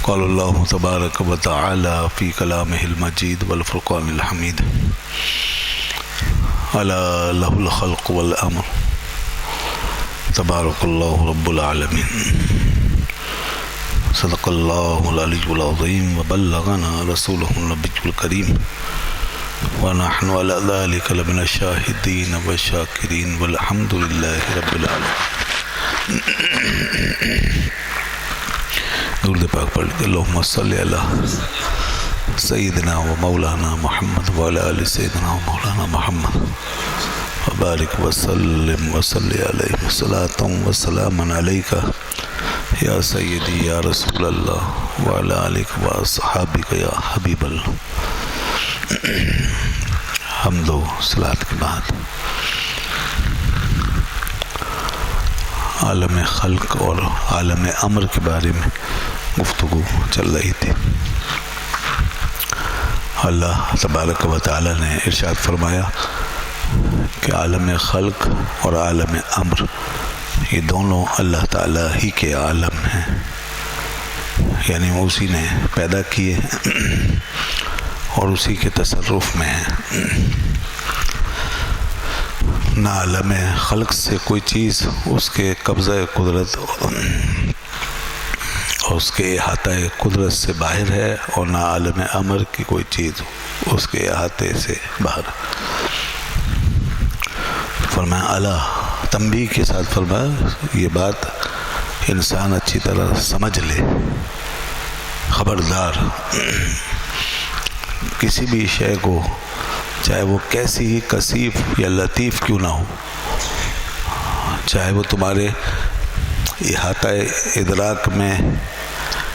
قال اللہ تبارک و تعالی فی کلامہ المجید والفرقان الحمید الا لہ الخلق والامر تبارک اللہ رب العالمین صدق اللہ العلی العظیم وبلغنا رسولہ النبی الکریم ونحن علی ذلک لمن الشاہدین والشاکرین والحمد للہ رب العالمین۔ درود پاک پڑھ لیتے۔ اللہم صلی علی سیدنا و مولانا محمد وعلی آل سیدنا و مولانا محمد وبارک وسلم وصلی علیہ صلاۃ و سلام علیکہ یا سیدی یا رسول اللہ وعلی آلک و اصحابک یا حبیب اللہ۔ حمد و صلاۃ کے بعد عالم خلق اور عالم امر کے بارے میں گفتگو چل رہی تھی۔ اللہ تبارک و تعالی نے ارشاد فرمایا کہ عالم خلق اور عالم امر یہ دونوں اللہ تعالی ہی کے عالم ہیں، یعنی اسی نے پیدا کیے اور اسی کے تصرف میں ہیں۔ نہ عالم خلق سے کوئی چیز اس کے قبضہ قدرت اور اس کے احاطہ قدرت سے باہر ہے، اور نہ عالم امر کی کوئی چیز اس کے احاطے سے باہر۔ فرمایا اللہ تنبیہ کے ساتھ فرمایا یہ بات انسان اچھی طرح سمجھ لے، خبردار کسی بھی شے کو چاہے وہ کیسی ہی کثیف یا لطیف کیوں نہ ہو، چاہے وہ تمہارے احاطہ ادراک میں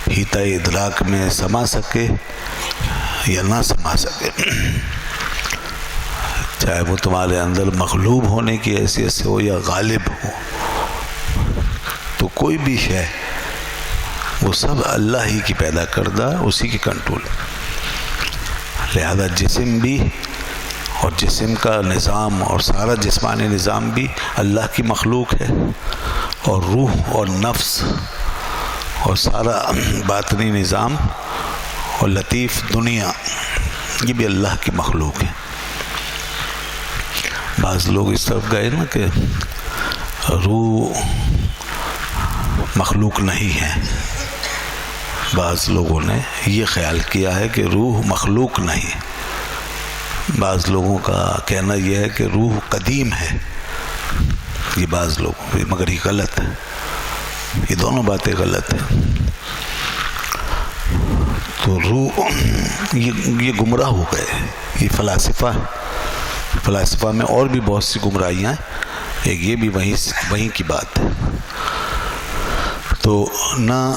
حیطہ ادراک میں سما سکے یا نہ سما سکے، چاہے وہ تمہارے اندر مغلوب ہونے کی حیثیت سے ہو یا غالب ہو، تو کوئی بھی شے وہ سب اللہ ہی کی پیدا کردہ، اسی کی کنٹرول۔ لہذا جسم بھی اور جسم کا نظام اور سارا جسمانی نظام بھی اللہ کی مخلوق ہے، اور روح اور نفس اور سارا باطنی نظام اور لطیف دنیا یہ بھی اللہ کی مخلوق ہے۔ بعض لوگ اس طرف گئے نا کہ روح مخلوق نہیں ہے، بعض لوگوں نے یہ خیال کیا ہے کہ روح مخلوق نہیں، بعض لوگوں کا کہنا یہ ہے کہ روح قدیم ہے، یہ بعض لوگوں، مگر یہ غلط ہے، یہ دونوں باتیں غلط ہیں۔ تو روح یہ گمراہ ہو گئے، یہ فلاسفہ ہے، فلاسفہ میں اور بھی بہت سی گمراہیاں ہیں، ایک یہ بھی وہیں کی بات ہے۔ تو نہ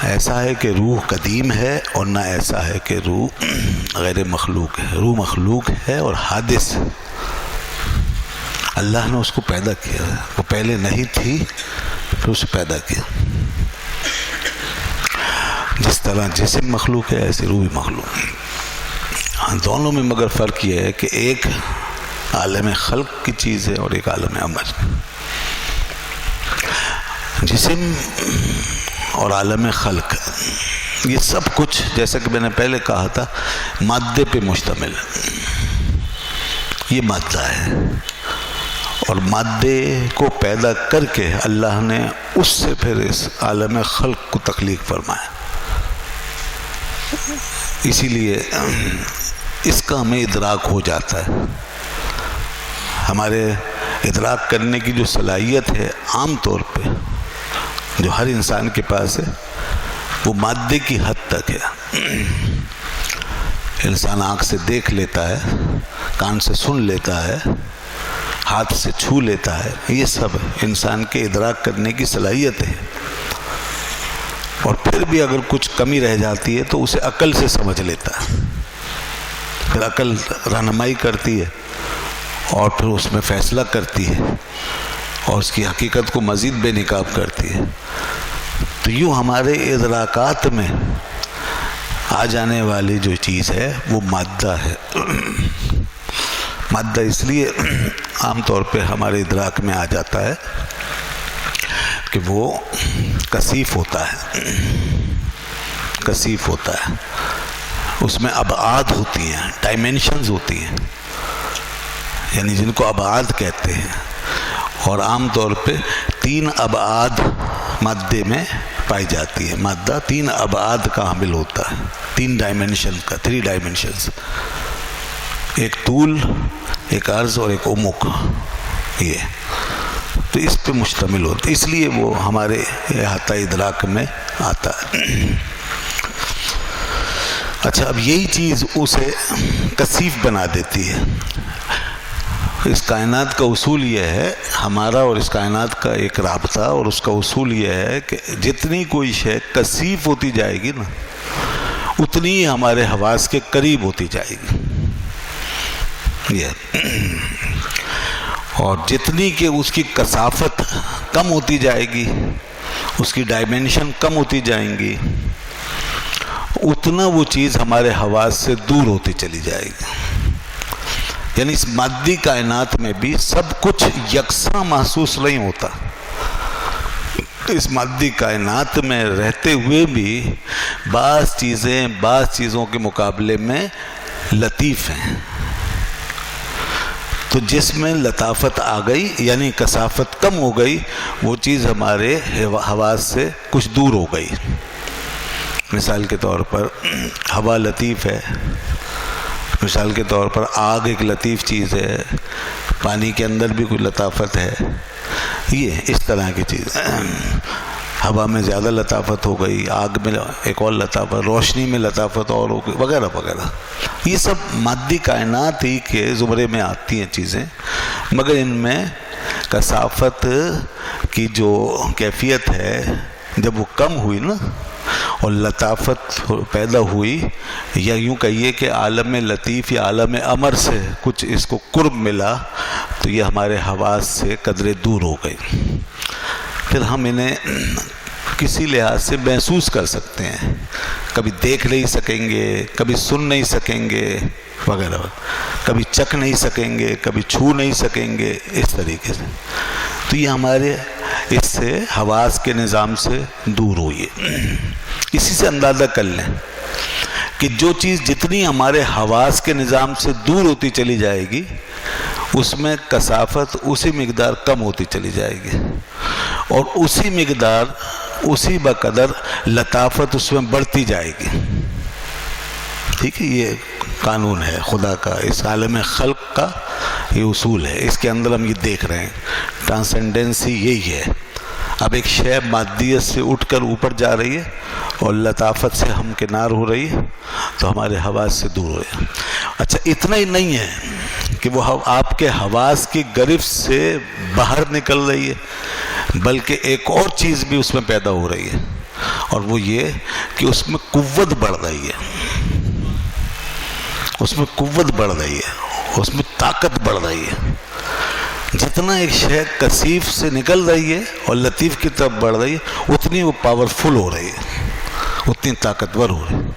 ایسا ہے کہ روح قدیم ہے اور نہ ایسا ہے کہ روح غیر مخلوق ہے۔ روح مخلوق ہے اور حادث ہے، اللہ نے اس کو پیدا کیا ہے، وہ پہلے نہیں تھی پھر اسے پیدا کیا۔ جس طرح جسم مخلوق ہے ایسے روح بھی مخلوق ہے، دونوں میں مگر فرق یہ ہے کہ ایک عالم خلق کی چیز ہے اور ایک عالم امر۔ جسم اور عالم خلق یہ سب کچھ جیسا کہ میں نے پہلے کہا تھا مادے پہ مشتمل ہے، یہ مادہ ہے، اور مادے کو پیدا کر کے اللہ نے اس سے پھر اس عالم خلق کو تخلیق فرمایا۔ اسی لیے اس کا ہمیں ادراک ہو جاتا ہے، ہمارے ادراک کرنے کی جو صلاحیت ہے عام طور پہ جو ہر انسان کے پاس ہے وہ مادے کی حد تک ہے۔ انسان آنکھ سے دیکھ لیتا ہے، کان سے سن لیتا ہے، ہاتھ سے چھو لیتا ہے، یہ سب انسان کے ادراک کرنے کی صلاحیت ہے، اور پھر بھی اگر کچھ کمی رہ جاتی ہے تو اسے عقل سے سمجھ لیتا ہے، پھر عقل رہنمائی کرتی ہے اور پھر اس میں فیصلہ کرتی ہے اور اس کی حقیقت کو مزید بے نقاب کرتی ہے۔ تو یوں ہمارے ادراکات میں آ جانے والی جو چیز ہے وہ مادہ ہے۔ مادہ اس لیے عام طور پہ ہمارے ادراک میں آ جاتا ہے کہ وہ کثیف ہوتا ہے، کثیف ہوتا ہے، اس میں ابعاد ہوتی ہیں، ڈائمینشنز ہوتی ہیں، یعنی جن کو ابعاد کہتے ہیں، اور عام طور پہ 3 ابعاد مادے میں پائی جاتی ہے. مادہ 3 ابعاد کا حامل ہوتا ہے، 3 ڈائمینشن کا، 3 ڈائمینشنز، ایک طول، ایک عرض اور ایک عمق. یہ تو اس پہ مشتمل ہوتا ہے، اس لیے وہ ہمارے احاطہ ادراک میں آتا ہے. اچھا، اب یہی چیز اسے کثیف بنا دیتی ہے. اس کائنات کا اصول یہ ہے، ہمارا اور اس کائنات کا ایک رابطہ، اور اس کا اصول یہ ہے کہ جتنی کوئی شے کثیف ہوتی جائے گی نا، اتنی ہی ہمارے حواس کے قریب ہوتی جائے گی. یہ اور جتنی کہ اس کی کثافت کم ہوتی جائے گی، اس کی ڈائمینشن کم ہوتی جائیں گی، اتنا وہ چیز ہمارے حواس سے دور ہوتی چلی جائے گی. یعنی اس مادی کائنات میں بھی سب کچھ یکساں محسوس نہیں ہوتا. اس مادی کائنات میں رہتے ہوئے بھی بعض چیزوں کے مقابلے میں لطیف ہیں. تو جس میں لطافت آ گئی، یعنی کثافت کم ہو گئی، وہ چیز ہمارے حواس سے کچھ دور ہو گئی. مثال کے طور پر ہوا لطیف ہے، مثال کے طور پر آگ ایک لطیف چیز ہے، پانی کے اندر بھی کوئی لطافت ہے. یہ اس طرح کی چیز، ہوا میں زیادہ لطافت ہو گئی، آگ میں ایک اور لطافت، روشنی میں لطافت اور ہو گئی، وغیرہ وغیرہ. یہ سب مادی کائنات ہی کے زمرے میں آتی ہیں چیزیں، مگر ان میں کثافت کی جو کیفیت ہے، جب وہ کم ہوئی نا اور لطافت پیدا ہوئی، یا یوں کہیے کہ عالم لطیف یا عالم امر سے کچھ اس کو قرب ملا، تو یہ ہمارے حواس سے قدرے دور ہو گئی. پھر ہم انہیں کسی لحاظ سے محسوس کر سکتے ہیں، کبھی دیکھ نہیں سکیں گے، کبھی سن نہیں سکیں گے، وغیرہ، کبھی چکھ نہیں سکیں گے، کبھی چھو نہیں سکیں گے، اس طریقے سے. تو یہ ہمارے اس سے حواس کے نظام سے دور ہوئی ہے. اسی سے اندازہ کر لیں کہ جو چیز جتنی ہمارے حواس کے نظام سے دور ہوتی چلی جائے گی، اس میں کثافت اسی مقدار کم ہوتی چلی جائے گی، اور اسی مقدار، اسی بقدر لطافت اس میں بڑھتی جائے گی. ٹھیک ہے، یہ قانون ہے خدا کا، اس عالم خلق کا یہ اصول ہے. اس کے اندر ہم یہ دیکھ رہے ہیں، ٹرانسینڈنسی یہی ہے. اب ایک شے مادیت سے اٹھ کر اوپر جا رہی ہے اور لطافت سے ہمکنار ہو رہی ہے، تو ہمارے حواس سے دور ہو رہی ہے. اچھا، اتنا ہی نہیں ہے کہ وہ آپ کے حواس کی گرفت سے باہر نکل رہی ہے، بلکہ ایک اور چیز بھی اس میں پیدا ہو رہی ہے، اور وہ یہ کہ اس میں قوت بڑھ رہی ہے، اس میں قوت بڑھ رہی ہے، اس میں طاقت بڑھ رہی ہے. جتنا ایک شے کثیف سے نکل رہی ہے اور لطیف کی طرف بڑھ رہی ہے، اتنی وہ پاورفل ہو رہی ہے، اتنی طاقتور ہو رہی ہے،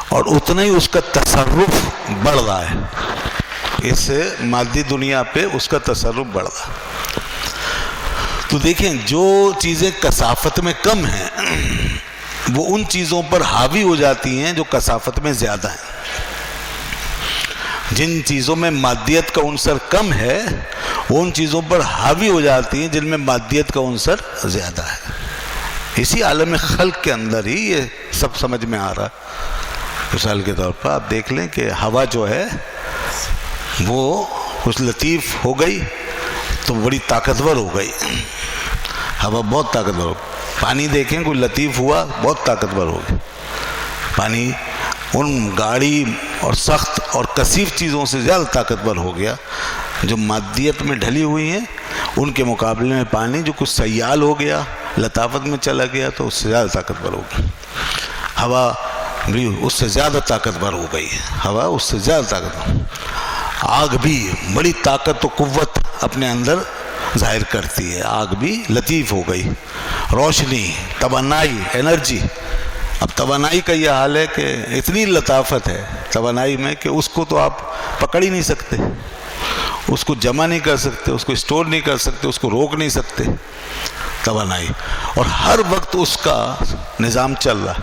اور اتنا ہی اس کا تصرف بڑھ رہا ہے. اس مادی دنیا پہ اس کا تصرف بڑھ رہا ہے. تو دیکھیں، جو چیزیں کثافت میں کم ہیں وہ ان چیزوں پر حاوی ہو جاتی ہیں جو کثافت میں زیادہ ہیں. جن چیزوں میں مادیت کا عنصر کم ہے، وہ ان چیزوں پر حاوی ہو جاتی ہیں جن میں مادیت کا عنصر زیادہ ہے. اسی عالم خلق کے اندر ہی یہ سب سمجھ میں آ رہا. مثال کے طور پر آپ دیکھ لیں کہ ہوا جو ہے وہ کچھ لطیف ہو گئی تو بڑی طاقتور ہو گئی، ہوا بہت طاقتور ہو. پانی دیکھیں، کوئی لطیف ہوا، بہت طاقتور ہو گئی. پانی ان گاڑی اور سخت اور کثیف چیزوں سے زیادہ طاقتور ہو گیا. جو مادیت میں ڈھلی ہوئی ہیں ان کے مقابلے میں پانی جو کچھ سیال ہو گیا، لطافت میں چلا گیا، تو اس سے زیادہ طاقتور ہو گئی. ہوا بھی اس سے زیادہ طاقتور ہو گئی، ہوا اس سے زیادہ طاقتور. آگ بھی بڑی طاقت و قوت اپنے اندر ظاہر کرتی ہے، آگ بھی لطیف ہو گئی. روشنی، توانائی، انرجی. اب توانائی کا یہ حال ہے کہ اتنی لطافت ہے توانائی میں کہ اس کو تو آپ پکڑ ہی نہیں سکتے، اس کو جمع نہیں کر سکتے، اس کو اسٹور نہیں کر سکتے، اس کو روک نہیں سکتے. توانائی، اور ہر وقت اس کا نظام چل رہا.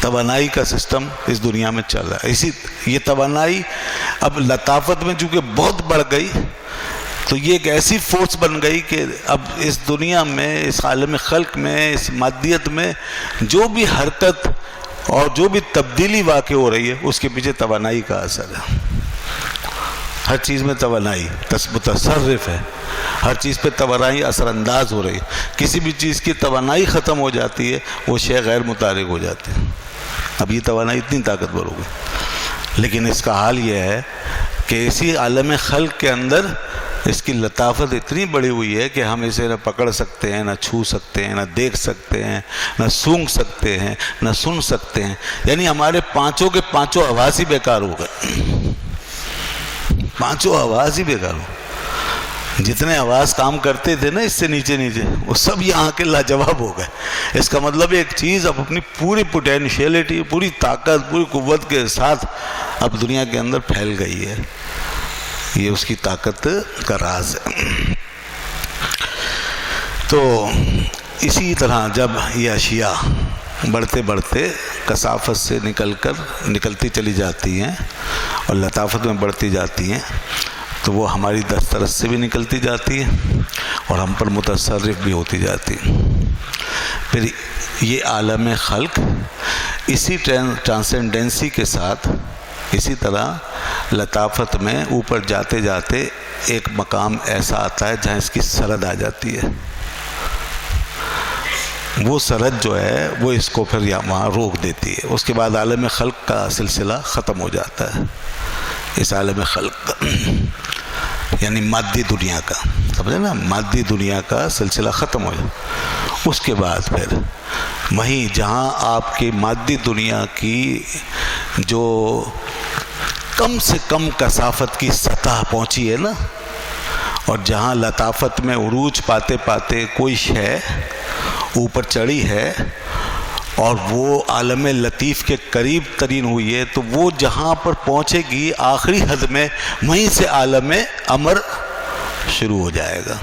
توانائی کا سسٹم اس دنیا میں چل رہا ہے. یہ توانائی اب لطافت میں چونکہ بہت بڑھ گئی تو یہ ایک ایسی فورس بن گئی کہ اب اس دنیا میں، اس عالم خلق میں، اس مادیت میں جو بھی حرکت اور جو بھی تبدیلی واقع ہو رہی ہے اس کے پیچھے توانائی کا اثر ہے. ہر چیز میں توانائی متصرف ہے، ہر چیز پہ توانائی اثر انداز ہو رہی ہے. کسی بھی چیز کی توانائی ختم ہو جاتی ہے وہ شے غیر متحرک ہو جاتی ہے. اب یہ توانائی اتنی طاقتور ہو گئی، لیکن اس کا حال یہ ہے کہ اسی عالم خلق کے اندر اس کی لطافت اتنی بڑی ہوئی ہے کہ ہم اسے نہ پکڑ سکتے ہیں، نہ چھو سکتے ہیں، نہ دیکھ سکتے ہیں، نہ سونگھ سکتے ہیں، نہ سن سکتے ہیں. یعنی ہمارے پانچوں کے پانچوں حواس ہی بیکار ہو گئے. پانچوں حواس ہی بیکار ہو. جتنے حواس کام کرتے تھے نا اس سے نیچے نیچے، وہ سب یہاں کے لاجواب ہو گئے. اس کا مطلب ایک چیز اب اپنی پوری پوٹینشیلٹی، پوری طاقت، پوری قوت کے ساتھ اب دنیا کے اندر پھیل گئی ہے. یہ اس کی طاقت کا راز ہے. تو اسی طرح جب یہ اشیاء بڑھتے بڑھتے کثافت سے نکلتی چلی جاتی ہیں اور لطافت میں بڑھتی جاتی ہیں تو وہ ہماری دسترس سے بھی نکلتی جاتی ہیں اور ہم پر متصرف بھی ہوتی جاتی ہیں. پھر یہ عالم خلق اسی ٹرانسینڈنسی کے ساتھ اسی طرح لطافت میں اوپر جاتے جاتے ایک مقام ایسا آتا ہے جہاں اس کی سرحد آ جاتی ہے. وہ سرحد جو ہے وہ اس کو پھر وہاں روک دیتی ہے. اس کے بعد عالم خلق کا سلسلہ ختم ہو جاتا ہے. اس عالم خلق کا یعنی مادی دنیا کا، سمجھے نا، مادی دنیا کا سلسلہ ختم ہو جاتا. اس کے بعد پھر وہیں جہاں آپ کی مادی دنیا کی جو کم سے کم کثافت کی سطح پہنچی ہے نا، اور جہاں لطافت میں عروج پاتے پاتے کوئی شے اوپر چڑھی ہے اور وہ عالم لطیف کے قریب ترین ہوئی ہے، تو وہ جہاں پر پہنچے گی آخری حد میں وہیں سے عالم امر شروع ہو جائے گا.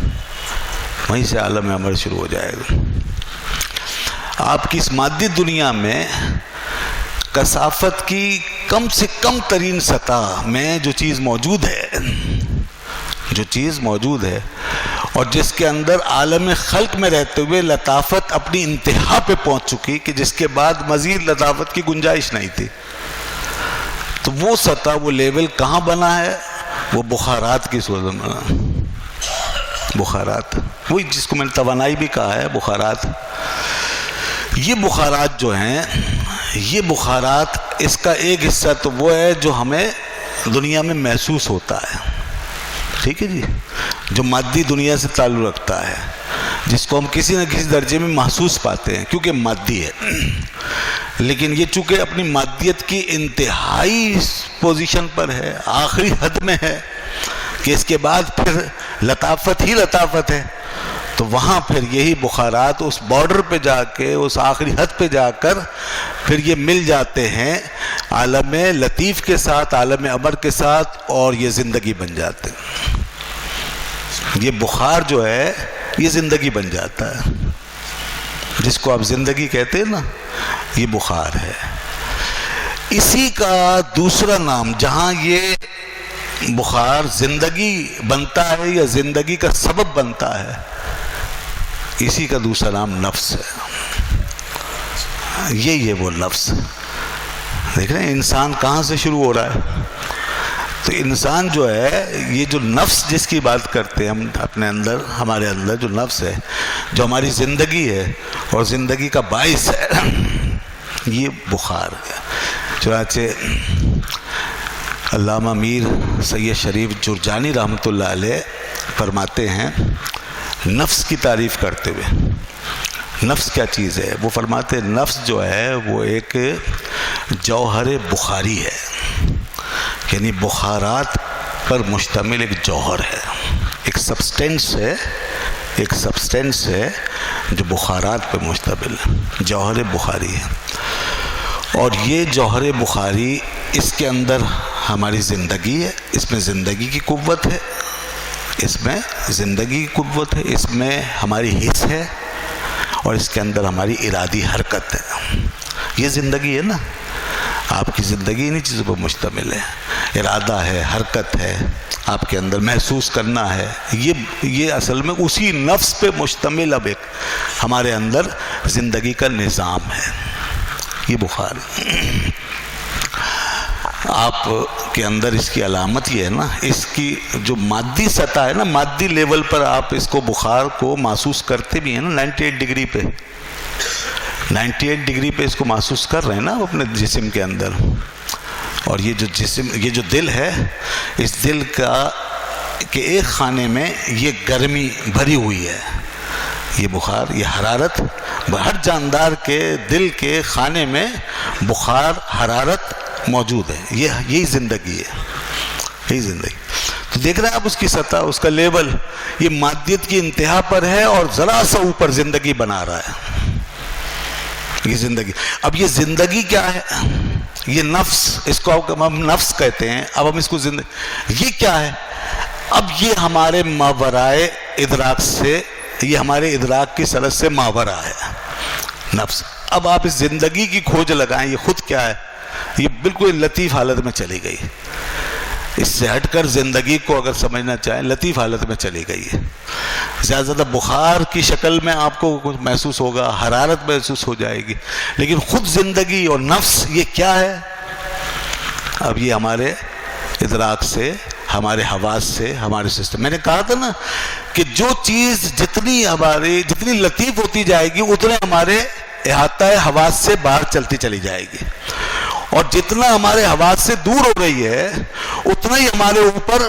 وہیں سے عالم امر شروع ہو جائے گا. آپ کی اس مادی دنیا میں کثافت کی کم سے کم ترین سطح میں جو چیز موجود ہے اور جس کے اندر عالم خلق میں رہتے ہوئے لطافت اپنی انتہا پہ پہنچ چکی کہ جس کے بعد مزید لطافت کی گنجائش نہیں تھی، تو وہ سطح، وہ لیول کہاں بنا ہے؟ وہ بخارات کی صورت میں بنا. بخارات، وہی جس کو میں نے توانائی بھی کہا ہے، بخارات. یہ بخارات جو ہیں، یہ بخارات، اس کا ایک حصہ تو وہ ہے جو ہمیں دنیا میں محسوس ہوتا ہے، ٹھیک ہے جی، جو مادی دنیا سے تعلق رکھتا ہے، جس کو ہم کسی نہ کسی درجے میں محسوس پاتے ہیں کیونکہ مادی ہے. لیکن یہ چونکہ اپنی مادیت کی انتہائی پوزیشن پر ہے، آخری حد میں ہے کہ اس کے بعد پھر لطافت ہی لطافت ہے، تو وہاں پھر یہی بخارات اس بارڈر پہ جا کے، اس آخری حد پہ جا کر پھر یہ مل جاتے ہیں عالم لطیف کے ساتھ، عالم امر کے ساتھ، اور یہ زندگی بن جاتے ہیں. یہ بخار جو ہے یہ زندگی بن جاتا ہے. جس کو آپ زندگی کہتے ہیں نا، یہ بخار ہے. اسی کا دوسرا نام، جہاں یہ بخار زندگی بنتا ہے یا زندگی کا سبب بنتا ہے، اسی کا دوسرا نام نفس ہے. یہی ہے وہ نفس. دیکھ رہے ہیں انسان کہاں سے شروع ہو رہا ہے؟ تو انسان جو ہے، یہ جو نفس جس کی بات کرتے ہیں ہم اپنے اندر، ہمارے اندر جو نفس ہے، جو ہماری زندگی ہے اور زندگی کا باعث ہے، یہ بخار ہے. چنانچہ علامہ میر سید شریف جرجانی رحمۃ اللہ علیہ فرماتے ہیں نفس کی تعریف کرتے ہوئے، نفس کیا چیز ہے؟ وہ فرماتے ہیں نفس جو ہے وہ ایک جوہر بخاری ہے، یعنی بخارات پر مشتمل ایک جوہر ہے، ایک سبسٹینس ہے جو بخارات پر مشتمل ہے، جوہر بخاری ہے. اور یہ جوہر بخاری، اس کے اندر ہماری زندگی ہے، اس میں زندگی کی قوت ہے، اس میں ہماری حس ہے، اور اس کے اندر ہماری ارادی حرکت ہے. یہ زندگی ہے نا. آپ کی زندگی انہی چیزوں پر مشتمل ہے. ارادہ ہے, حرکت ہے, آپ کے اندر محسوس کرنا ہے. یہ اصل میں اسی نفس پہ مشتمل اب ایک ہمارے اندر زندگی کا نظام ہے. یہ بخار آپ کے اندر اس کی علامت یہ ہے نا, اس کی جو مادی سطح ہے نا, مادی لیول پر آپ اس کو بخار کو محسوس کرتے بھی ہیں نا. 98 ڈگری پہ 98 ڈگری پہ اس کو محسوس کر رہے ہیں نا اپنے جسم کے اندر. اور یہ جو جسم, یہ جو دل ہے, اس دل کا کہ ایک خانے میں یہ گرمی بھری ہوئی ہے. یہ بخار, یہ حرارت, ہر جاندار کے دل کے خانے میں بخار, حرارت موجود ہے. یہی زندگی ہے, یہی زندگی. تو دیکھ رہے ہیں آپ اس کی سطح, اس کا لیول, یہ مادیت کی انتہا پر ہے اور ذرا سا اوپر زندگی بنا رہا ہے. یہ زندگی. اب یہ زندگی کیا ہے؟ یہ نفس, اس کو ہم نفس کہتے ہیں. اب ہم اس کو زندگی, یہ کیا ہے؟ اب یہ ہمارے ماورائے ادراک سے, یہ ہمارے ادراک کی سرحد سے ماورا ہے نفس. اب آپ اس زندگی کی کھوج لگائیں, یہ خود کیا ہے؟ یہ بالکل لطیف حالت میں چلی گئی. اس سے ہٹ کر زندگی کو اگر سمجھنا چاہیں, لطیف حالت میں چلی گئی ہے. زیادہ بخار کی شکل میں آپ کو کچھ محسوس ہوگا, حرارت محسوس ہو جائے گی, لیکن خود زندگی اور نفس یہ کیا ہے؟ اب یہ ہمارے ادراک سے, ہمارے حواس سے, ہمارے سسٹم. میں نے کہا تھا نا کہ جو چیز جتنی لطیف ہوتی جائے گی اتنے ہمارے احاطہ حواس سے باہر چلتی چلی جائے گی, اور جتنا ہمارے حواس سے دور ہو رہی ہے اتنا ہی ہمارے اوپر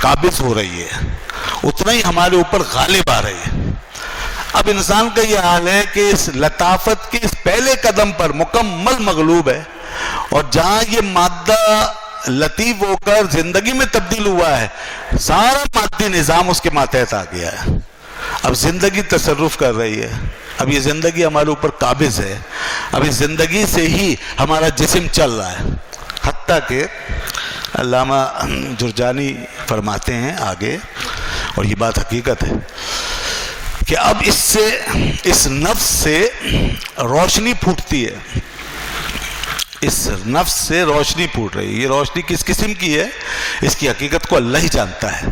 قابض ہو رہی ہے, اتنا ہی ہمارے اوپر غالب آ رہی ہے. اب انسان کا یہ حال ہے کہ اس لطافت کے اس پہلے قدم پر مکمل مغلوب ہے, اور جہاں یہ مادہ لطیف ہو کر زندگی میں تبدیل ہوا ہے, سارا مادی نظام اس کے ماتحت آ گیا ہے. اب زندگی تصرف کر رہی ہے, اب یہ زندگی ہمارے اوپر قابض ہے, اب اس زندگی سے ہی ہمارا جسم چل رہا ہے. حتیٰ کہ علامہ جرجانی فرماتے ہیں آگے, اور یہ بات حقیقت ہے, کہ اب اس نفس سے روشنی پھوٹتی ہے, اس نفس سے روشنی پھوٹ رہی ہے. یہ روشنی کس قسم کی ہے اس کی حقیقت کو اللہ ہی جانتا ہے,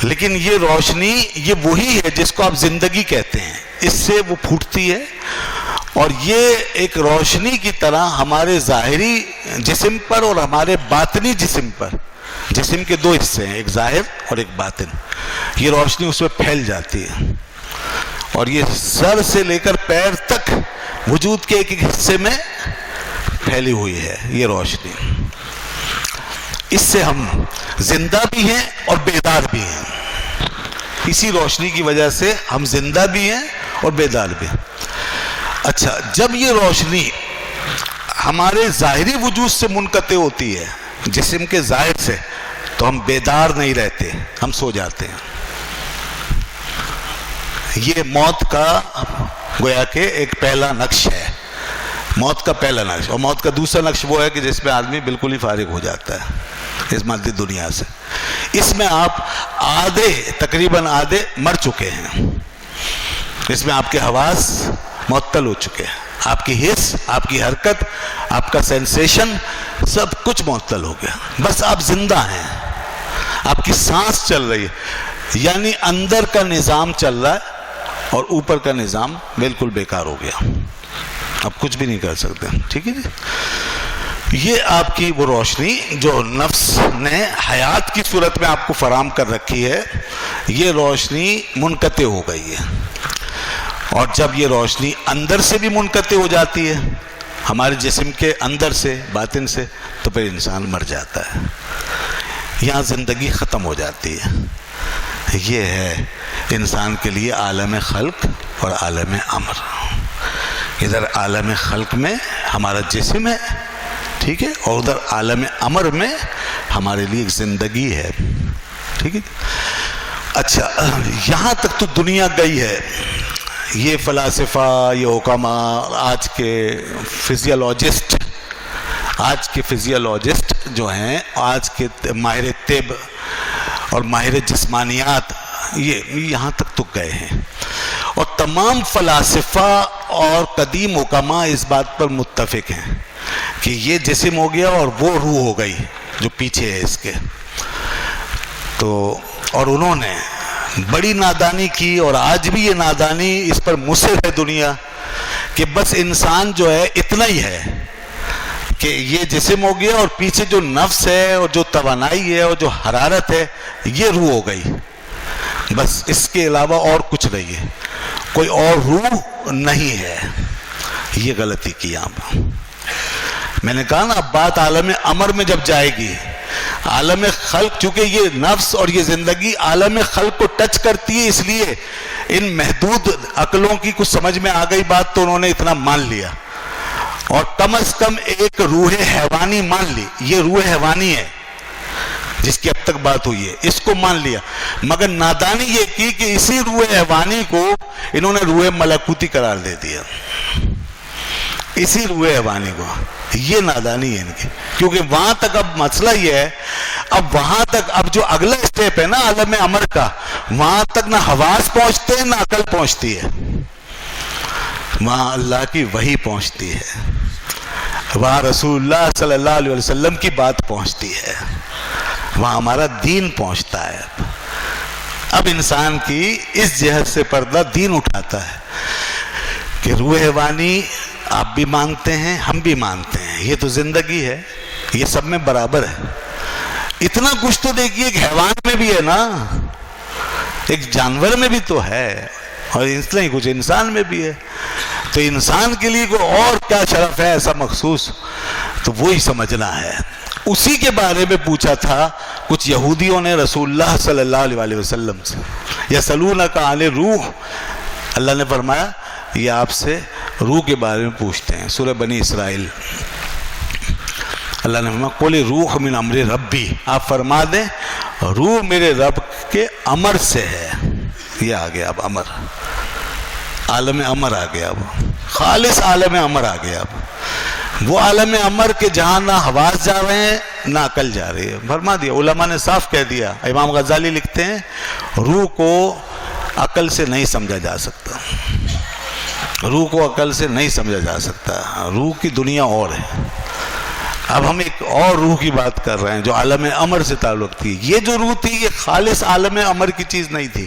لیکن یہ روشنی یہ وہی ہے جس کو آپ زندگی کہتے ہیں. اس سے وہ پھوٹتی ہے, اور یہ ایک روشنی کی طرح ہمارے ظاہری جسم پر اور ہمارے باطنی جسم پر, جسم کے دو حصے ہیں, ایک ظاہر اور ایک باطن, یہ روشنی اس میں پھیل جاتی ہے, اور یہ سر سے لے کر پیر تک وجود کے ایک ایک حصے میں پھیلی ہوئی ہے یہ روشنی. اس سے ہم زندہ بھی ہیں اور بیدار بھی ہیں. اسی روشنی کی وجہ سے ہم زندہ بھی ہیں اور بیدار بھی ہیں. اچھا, جب یہ روشنی ہمارے ظاہری وجود سے منقطع ہوتی ہے, جسم کے ظاہر سے, تو ہم بیدار نہیں رہتے, ہم سو جاتے ہیں. یہ موت کا گویا کہ ایک پہلا نقش ہے, موت کا پہلا نقش. اور موت کا دوسرا نقش وہ ہے کہ جس میں آدمی بالکل ہی فارغ ہو جاتا ہے اس مادی دنیا سے. اس میں آپ تقریباً آدھے مر چکے ہیں. اس میں آپ کے حواس معطل ہو چکے ہیں, آپ کی حس, آپ کی حرکت, آپ کا سینسیشن سب کچھ معطل ہو گیا. بس آپ زندہ ہیں, آپ کی سانس چل رہی ہے, یعنی اندر کا نظام چل رہا ہے اور اوپر کا نظام بالکل بیکار ہو گیا, اب کچھ بھی نہیں کر سکتے. ٹھیک ہے جی. یہ آپ کی وہ روشنی جو نفس نے حیات کی صورت میں آپ کو فراہم کر رکھی ہے, یہ روشنی منقطع ہو گئی ہے. اور جب یہ روشنی اندر سے بھی منقطع ہو جاتی ہے, ہمارے جسم کے اندر سے, باطن سے, تو پھر انسان مر جاتا ہے. یہاں زندگی ختم ہو جاتی ہے. یہ ہے انسان کے لیے عالم خلق اور عالم امر. ادھر عالم خلق میں ہمارا جسم ہے, ٹھیک ہے, اور ادھر عالم امر میں ہمارے لیے ایک زندگی ہے. ٹھیک ہے. اچھا, یہاں تک تو دنیا گئی ہے. یہ فلاسفہ, یہ حکماء, آج کے فزیولوجسٹ جو ہیں, آج کے ماہر طب اور ماہر جسمانیات, یہ یہاں تک تو گئے ہیں. اور تمام فلاسفہ اور قدیم حکما اس بات پر متفق ہیں کہ یہ جسم ہو گیا اور وہ روح ہو گئی جو پیچھے ہے اس کے. تو اور انہوں نے بڑی نادانی کی، اور آج بھی یہ نادانی اس پر مصر ہے دنیا کہ بس انسان جو ہے اتنا ہی ہے کہ یہ جسم ہو گیا اور پیچھے جو نفس ہے اور جو توانائی ہے اور جو حرارت ہے یہ روح ہو گئی، بس اس کے علاوہ اور کچھ نہیں ہے، کوئی اور روح نہیں ہے. یہ غلطی کی آپ. میں نے کہا نا اب بات عالم امر میں جب جائے گی، عالم خلق، چونکہ یہ نفس اور یہ زندگی عالم خلق کو ٹچ کرتی ہے، اس لیے ان محدود عقلوں کی کچھ سمجھ میں آ گئی بات تو انہوں نے اتنا مان لیا، اور کم از کم ایک روح حیوانی مان لی. یہ روح حیوانی ہے جس کی اب تک بات ہوئی ہے، اس کو مان لیا. مگر نادانی یہ کی کہ اسی روح حیوانی کو انہوں نے روح ملکوتی قرار دے دیا، اسی روح حیوانی کو. یہ نادانی ہے ان کی، کیونکہ وہاں تک اب مسئلہ یہ ہے، اب وہاں تک اب جو اگلا اسٹیپ ہے نا عالم امر کا، وہاں تک نہ حواس پہنچتے ہیں نہ عقل پہنچتی ہے، وہاں اللہ کی وحی پہنچتی ہے، وہاں رسول اللہ صلی اللہ علیہ وسلم کی بات پہنچتی ہے، وہاں ہمارا دین پہنچتا ہے. اب انسان کی اس جہت سے پردہ دین اٹھاتا ہے کہ روح حیوانی آپ بھی مانتے ہیں، ہم بھی مانتے ہیں، یہ تو زندگی ہے، یہ سب میں برابر ہے. اتنا کچھ تو دیکھیے ایک حیوان میں بھی ہے نا، ایک جانور میں بھی تو ہے، اور اتنا ہی کچھ انسان میں بھی ہے. تو انسان کے لیے کوئی اور کیا شرف ہے ایسا مخصوص، تو وہی سمجھنا ہے. اسی کے بارے میں پوچھا تھا کچھ یہودیوں نے رسول اللہ صلی اللہ علیہ وسلم سے، یسألونک عن الروح، اللہ نے فرمایا یہ آپ سے روح کے بارے میں پوچھتے ہیں. سورہ بنی اسرائیل اللہ نے فرمایا قل روح من امر ربی، آپ فرما دیں روح میرے رب کے امر سے ہے. یہ آ گیا اب امر، عالم امر آ گیا، اب خالص عالم امر آ گیا. اب وہ عالم امر کے جہاں نہ حواس جا رہے ہیں نہ عقل جا رہی ہے. فرما دیا، علماء نے صاف کہہ دیا. امام غزالی لکھتے ہیں روح کو عقل سے نہیں سمجھا جا سکتا، روح کو عقل سے نہیں سمجھا جا سکتا، روح کی دنیا اور ہے. اب ہم ایک اور روح کی بات کر رہے ہیں جو عالم امر سے تعلق تھی. یہ جو روح تھی یہ خالص عالم امر کی چیز نہیں تھی،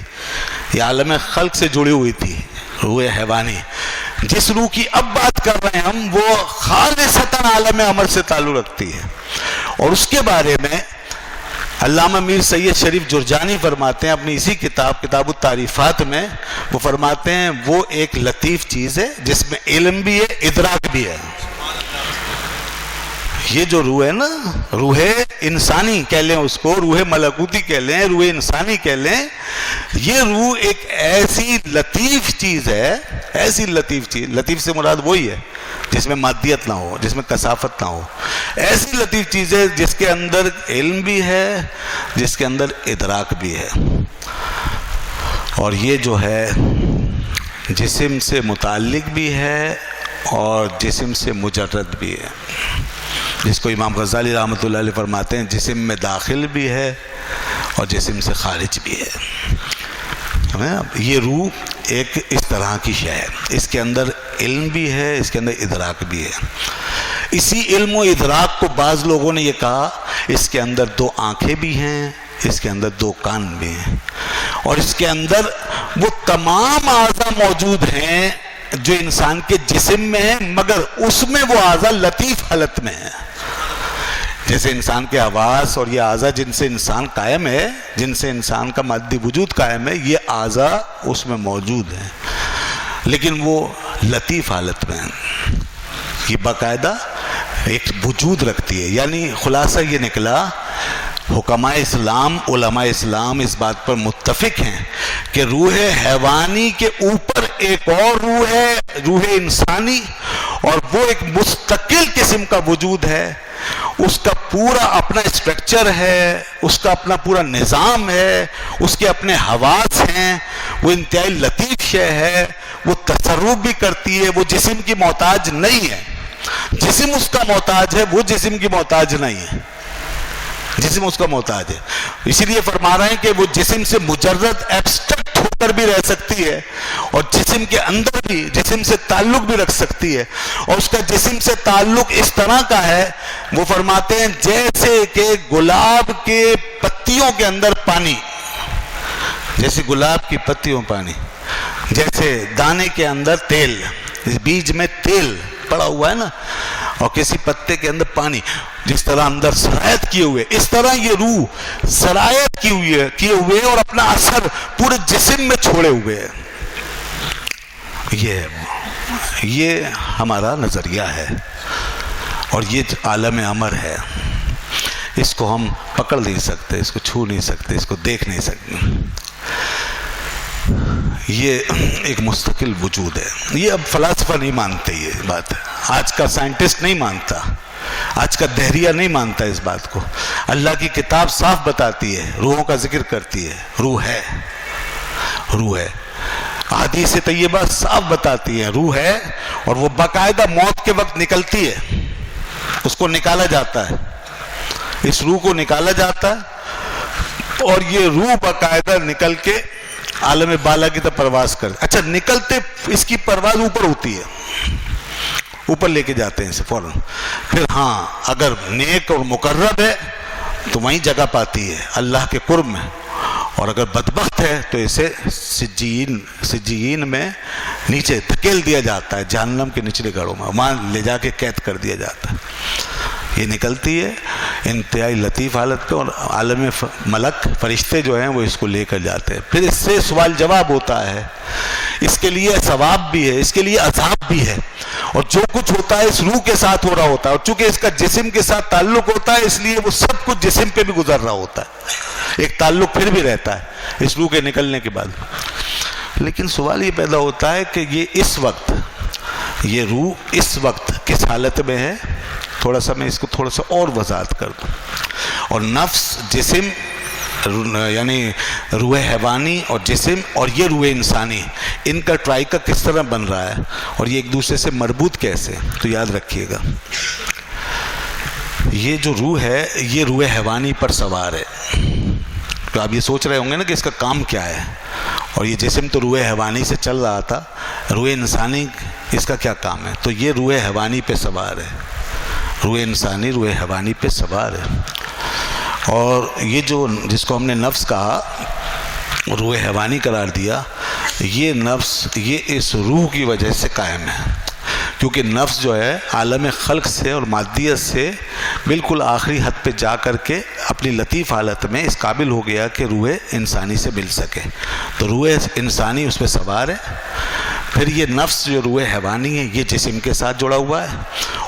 یہ عالم خلق سے جڑی ہوئی تھی، روح حیوانی. جس روح کی اب بات کر رہے ہیں ہم وہ خالصتاً عالم امر سے تعلق رکھتی ہے. اور اس کے بارے میں علامہ میر سید شریف جرجانی فرماتے ہیں اپنی اسی کتاب التعریفات میں، وہ فرماتے ہیں وہ ایک لطیف چیز ہے جس میں علم بھی ہے، ادراک بھی ہے. یہ جو روح ہے نا، روح انسانی کہہ لیں اس کو، روح ملکوتی کہہ لیں، روح انسانی کہہ لیں، یہ روح ایک ایسی لطیف چیز ہے، ایسی لطیف چیز، لطیف سے مراد وہی ہے جس میں مادیت نہ ہو، جس میں کثافت نہ ہو. ایسی لطیف چیز ہے جس کے اندر علم بھی ہے، جس کے اندر ادراک بھی ہے. اور یہ جو ہے جسم سے متعلق بھی ہے اور جسم سے مجرد بھی ہے، جس کو امام غزالی رحمۃ اللہ علیہ فرماتے ہیں جسم میں داخل بھی ہے اور جسم سے خارج بھی ہے. یہ روح ایک اس طرح کی شے ہے، اس کے اندر علم بھی ہے، اس کے اندر ادراک بھی ہے. اسی علم و ادراک کو بعض لوگوں نے یہ کہا اس کے اندر 2 آنکھیں بھی ہیں، اس کے اندر 2 کان بھی ہیں، اور اس کے اندر وہ تمام اعضاء موجود ہیں جو انسان کے جسم میں ہیں، مگر اس میں وہ اعضاء لطیف حالت میں ہیں. جیسے انسان کے حواس اور یہ اعضاء جن سے انسان قائم ہے، جن سے انسان کا مادی وجود قائم ہے، یہ اعضاء اس میں موجود ہیں، لیکن وہ لطیف حالت میں ہیں. یہ باقاعدہ ایک وجود رکھتی ہے. یعنی خلاصہ یہ نکلا حکماء اسلام، علماء اسلام اس بات پر متفق ہیں کہ روح حیوانی کے اوپر ایک اور روح ہے، روح انسانی، اور وہ ایک مستقل قسم کا وجود ہے. اس کا پورا اپنا اسٹرکچر ہے، اس کا اپنا پورا نظام ہے، اس کے اپنے حواس ہیں، وہ انتہائی لطیف شے ہے، وہ تصرف بھی کرتی ہے، وہ جسم کی محتاج نہیں ہے. جسم اس کا محتاج ہے، وہ جسم کی محتاج نہیں ہے، جسم اس کا محتاج ہے. اسی لیے فرما رہے ہیں کہ وہ جسم سے مجرد ایبسٹریکٹ ہو کر بھی رہ سکتی ہے اور جسم کے اندر بھی جسم سے تعلق بھی رکھ سکتی ہے، اور اس کا جسم سے تعلق اس طرح کا ہے، وہ فرماتے ہیں جیسے کہ گلاب کے پتیوں کے اندر پانی، جیسے گلاب کی پتیوں پانی، جیسے دانے کے اندر تیل، بیج میں تیل پڑا ہوا ہے نا، اور کسی پتے کے اندر پانی، جس طرح اندر سرایت کیے ہوئے، اس طرح یہ روح سرایت کیے ہوئے اور اپنا اثر پورے جسم میں چھوڑے ہوئے ہے۔ یہ ہمارا نظریہ ہے، اور یہ عالم امر ہے، اس کو ہم پکڑ نہیں سکتے، اس کو چھو نہیں سکتے، اس کو دیکھ نہیں سکتے، یہ ایک مستقل وجود ہے۔ یہ اب فلاسفہ نہیں مانتے، یہ بات ہے، آج کا سائنٹسٹ نہیں مانتا، آج کا دہریہ نہیں مانتا اس بات کو۔ اللہ کی کتاب صاف بتاتی ہے، روحوں کا ذکر کرتی ہے، روح ہے، روح ہے۔ احادیث طیبہ صاف بتاتی ہے روح ہے، اور وہ باقاعدہ موت کے وقت نکلتی ہے، اس کو نکالا جاتا ہے، اس روح کو نکالا جاتا ہے، اور یہ روح باقاعدہ نکل کے عالم بالا کی طرف پرواز کرتے۔ اچھا، نکلتے اس کی پرواز اوپر ہوتی ہے، اوپر لے کے جاتے ہیں اسے فوراً۔ پھر ہاں، اگر نیک اور مقرب ہے تو وہیں جگہ پاتی ہے اللہ کے قرب میں، اور اگر بدبخت ہے تو اسے سجین میں نیچے دھکیل دیا جاتا ہے، جہنم کے نچلے گڑھوں میں، وہاں لے جا کے قید کر دیا جاتا ہے۔ یہ نکلتی ہے انتہائی لطیف حالت پہ، اور عالم ملک فرشتے جو ہیں وہ اس کو لے کر جاتے ہیں۔ پھر اس سے سوال جواب ہوتا ہے، اس کے لیے ثواب بھی ہے، اس کے لیے عذاب بھی ہے، اور جو کچھ ہوتا ہے اس روح کے ساتھ ہو رہا ہوتا ہے، اور چونکہ اس کا جسم کے ساتھ تعلق ہوتا ہے اس لیے وہ سب کچھ جسم پہ بھی گزر رہا ہوتا ہے، ایک تعلق پھر بھی رہتا ہے اس روح کے نکلنے کے بعد۔ لیکن سوال یہ پیدا ہوتا ہے کہ یہ روح اس وقت کس حالت میں ہے؟ تھوڑا سا میں اس کو تھوڑا سا اور وضاحت کر دوں۔ اور نفس، جسم، یعنی روح حیوانی اور جسم، اور یہ روح انسانی، ان کا ٹرائیکا کس طرح بن رہا ہے، اور یہ ایک دوسرے سے مربوط کیسے؟ تو یاد رکھیے گا، یہ جو روح ہے یہ روح حیوانی پر سوار ہے۔ تو آپ یہ سوچ رہے ہوں گے نا کہ اس کا کام کیا ہے، اور یہ جسم تو روح حیوانی سے چل رہا تھا، روح انسانی اس کا کیا کام ہے؟ تو یہ روح حیوانی پہ سوار ہے، روح انسانی روح حیوانی پہ سوار ہے۔ اور یہ جس کو ہم نے نفس کہا، روح حیوانی قرار دیا، یہ نفس یہ اس روح کی وجہ سے قائم ہے، کیونکہ نفس جو ہے عالم خلق سے اور مادیت سے بالکل آخری حد پہ جا کر کے اپنی لطیف حالت میں اس قابل ہو گیا کہ روح انسانی سے مل سکے، تو روح انسانی اس پہ سوار ہے۔ پھر یہ نفس جو روح حیوانی ہے یہ جسم کے ساتھ جڑا ہوا ہے،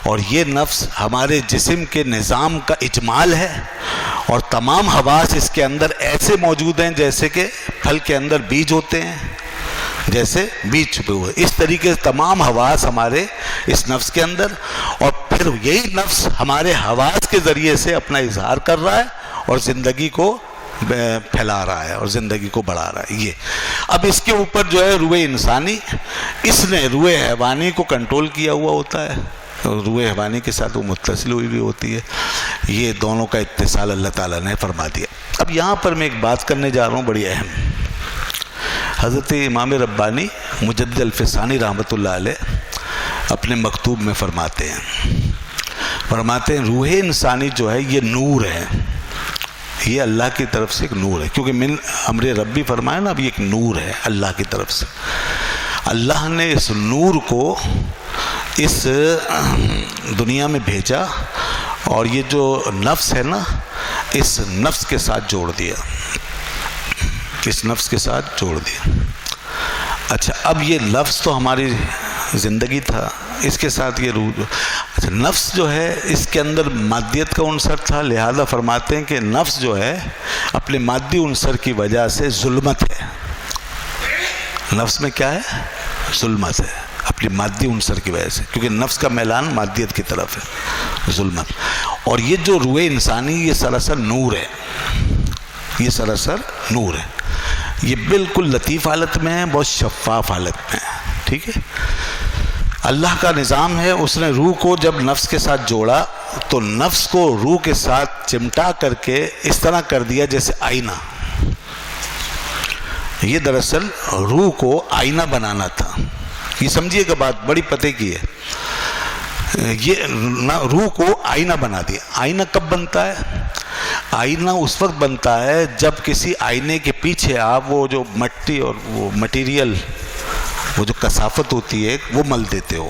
اور یہ نفس ہمارے جسم کے نظام کا اجمال ہے، اور تمام حواس اس کے اندر ایسے موجود ہیں جیسے کہ پھل کے اندر بیج ہوتے ہیں، جیسے بیج چھپے ہوئے، اس طریقے سے تمام حواس ہمارے اس نفس کے اندر، اور پھر یہی نفس ہمارے حواس کے ذریعے سے اپنا اظہار کر رہا ہے اور زندگی کو پھیلا رہا ہے اور زندگی کو بڑھا رہا ہے۔ یہ اب اس کے اوپر جو ہے روح انسانی، اس نے روح حیوانی کو کنٹرول کیا ہوا ہوتا ہے، روح حیوانی کے ساتھ وہ متصل ہوئی بھی ہوتی ہے، یہ دونوں کا اتصال اللہ تعالیٰ نے فرما دیا۔ اب یہاں پر میں ایک بات کرنے جا رہا ہوں بڑی اہم۔ حضرت امام ربانی مجدد الفسانی رحمۃ اللہ علیہ اپنے مکتوب میں فرماتے ہیں روح انسانی جو ہے یہ نور ہے، یہ اللہ کی طرف سے ایک نور ہے، کیونکہ من امر ربی فرمایا نا، اب یہ ایک نور ہے اللہ کی طرف سے۔ اللہ نے اس نور کو اس دنیا میں بھیجا، اور یہ جو نفس ہے نا اس نفس کے ساتھ جوڑ دیا، اس نفس کے ساتھ جوڑ دیا۔ اچھا، اب یہ لفظ تو ہماری زندگی تھا، اس کے ساتھ یہ روح اچھا نفس جو ہے اس کے اندر مادیت کا عنصر تھا، لہذا فرماتے ہیں کہ نفس جو ہے اپنے مادی عنصر کی وجہ سے ظلمت ہے۔ نفس میں کیا ہے؟ ظلمت ہے، اپنی مادی عنصر کی وجہ سے، کیونکہ نفس کا میلان مادیت کی طرف ہے، ظلمت۔ اور یہ جو روح انسانی یہ سراسر نور ہے، یہ سراسر نور ہے، یہ بالکل لطیف حالت میں ہے، بہت شفاف حالت میں ہے، ٹھیک ہے۔ اللہ کا نظام ہے، اس نے روح کو جب نفس کے ساتھ جوڑا تو نفس کو روح کے ساتھ چمٹا کر کے اس طرح کر دیا جیسے آئینہ، یہ دراصل روح کو آئینہ بنانا تھا. یہ سمجھیے کہ بات بڑی پتے کی ہے. یہ روح کو آئینہ بنا دیا. آئینہ کب بنتا ہے؟ آئینہ اس وقت بنتا ہے جب کسی آئینے کے پیچھے آپ وہ جو مٹی اور وہ مٹیریل، وہ جو کثافت ہوتی ہے وہ مل دیتے ہو،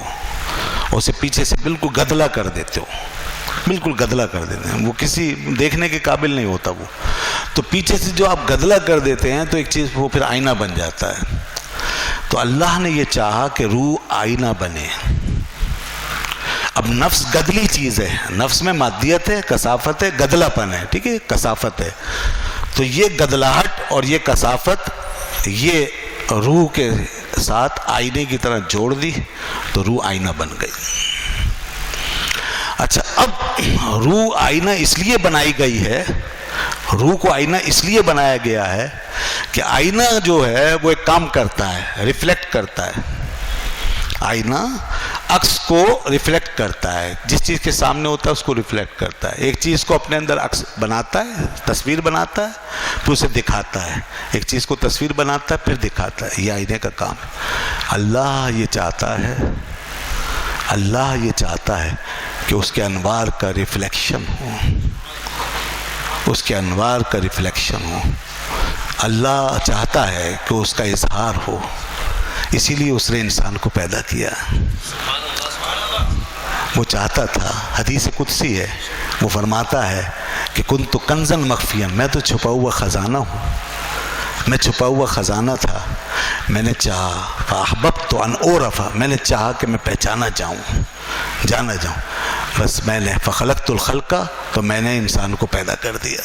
اسے پیچھے سے بالکل گدلا کر دیتے ہو، بالکل گدلا کر دیتے ہیں. وہ کسی دیکھنے کے قابل نہیں ہوتا. وہ تو پیچھے سے جو آپ گدلا کر دیتے ہیں تو ایک چیز وہ پھر آئینہ بن جاتا ہے. تو اللہ نے یہ چاہا کہ روح آئینہ بنے. اب نفس گدلی چیز ہے، نفس میں مادیت ہے، کثافت ہے، گدلا پن ہے، ٹھیک ہے، کثافت ہے. تو یہ گدلاہٹ اور یہ کثافت یہ روح کے ساتھ آئینے کی طرح جوڑ دی تو روح آئینہ بن گئی. اچھا، اب روح آئینہ اس لیے بنائی گئی ہے، روح کو آئینہ اس لیے بنایا گیا ہے کہ آئینہ جو ہے وہ ایک کام کرتا ہے، ریفلیکٹ کرتا ہے. آئینہ عکس کو ریفلیکٹ کرتا ہے، جس چیز کے سامنے ہوتا ہے اس کو ریفلیکٹ کرتا ہے. ایک چیز کو اپنے اندر عکس بناتا ہے، تصویر بناتا ہے، پھر اسے دکھاتا ہے. ایک چیز کو تصویر بناتا ہے پھر دکھاتا ہے. یہ آئینے کا کام ہے. اللہ یہ چاہتا ہے، اللہ یہ چاہتا ہے کہ اس کے انوار کا ریفلیکشن ہو، اس کے انوار کا ریفلیکشن ہو. اللہ چاہتا ہے کہ اس کا اظہار ہو، اسی لیے اس نے انسان کو پیدا کیا. وہ چاہتا تھا، حدیث قدسی ہے، وہ فرماتا ہے کہ کنت کنزا مخفیا، میں تو چھپا ہوا خزانہ ہوں، میں چھپا ہوا خزانہ تھا. میں نے چاہا فاحببت ان اعرف، میں نے چاہا کہ میں پہچانا جاؤں، جانا جاؤں. بس میں نے فخلقت الخلق، تو میں نے انسان کو پیدا کر دیا.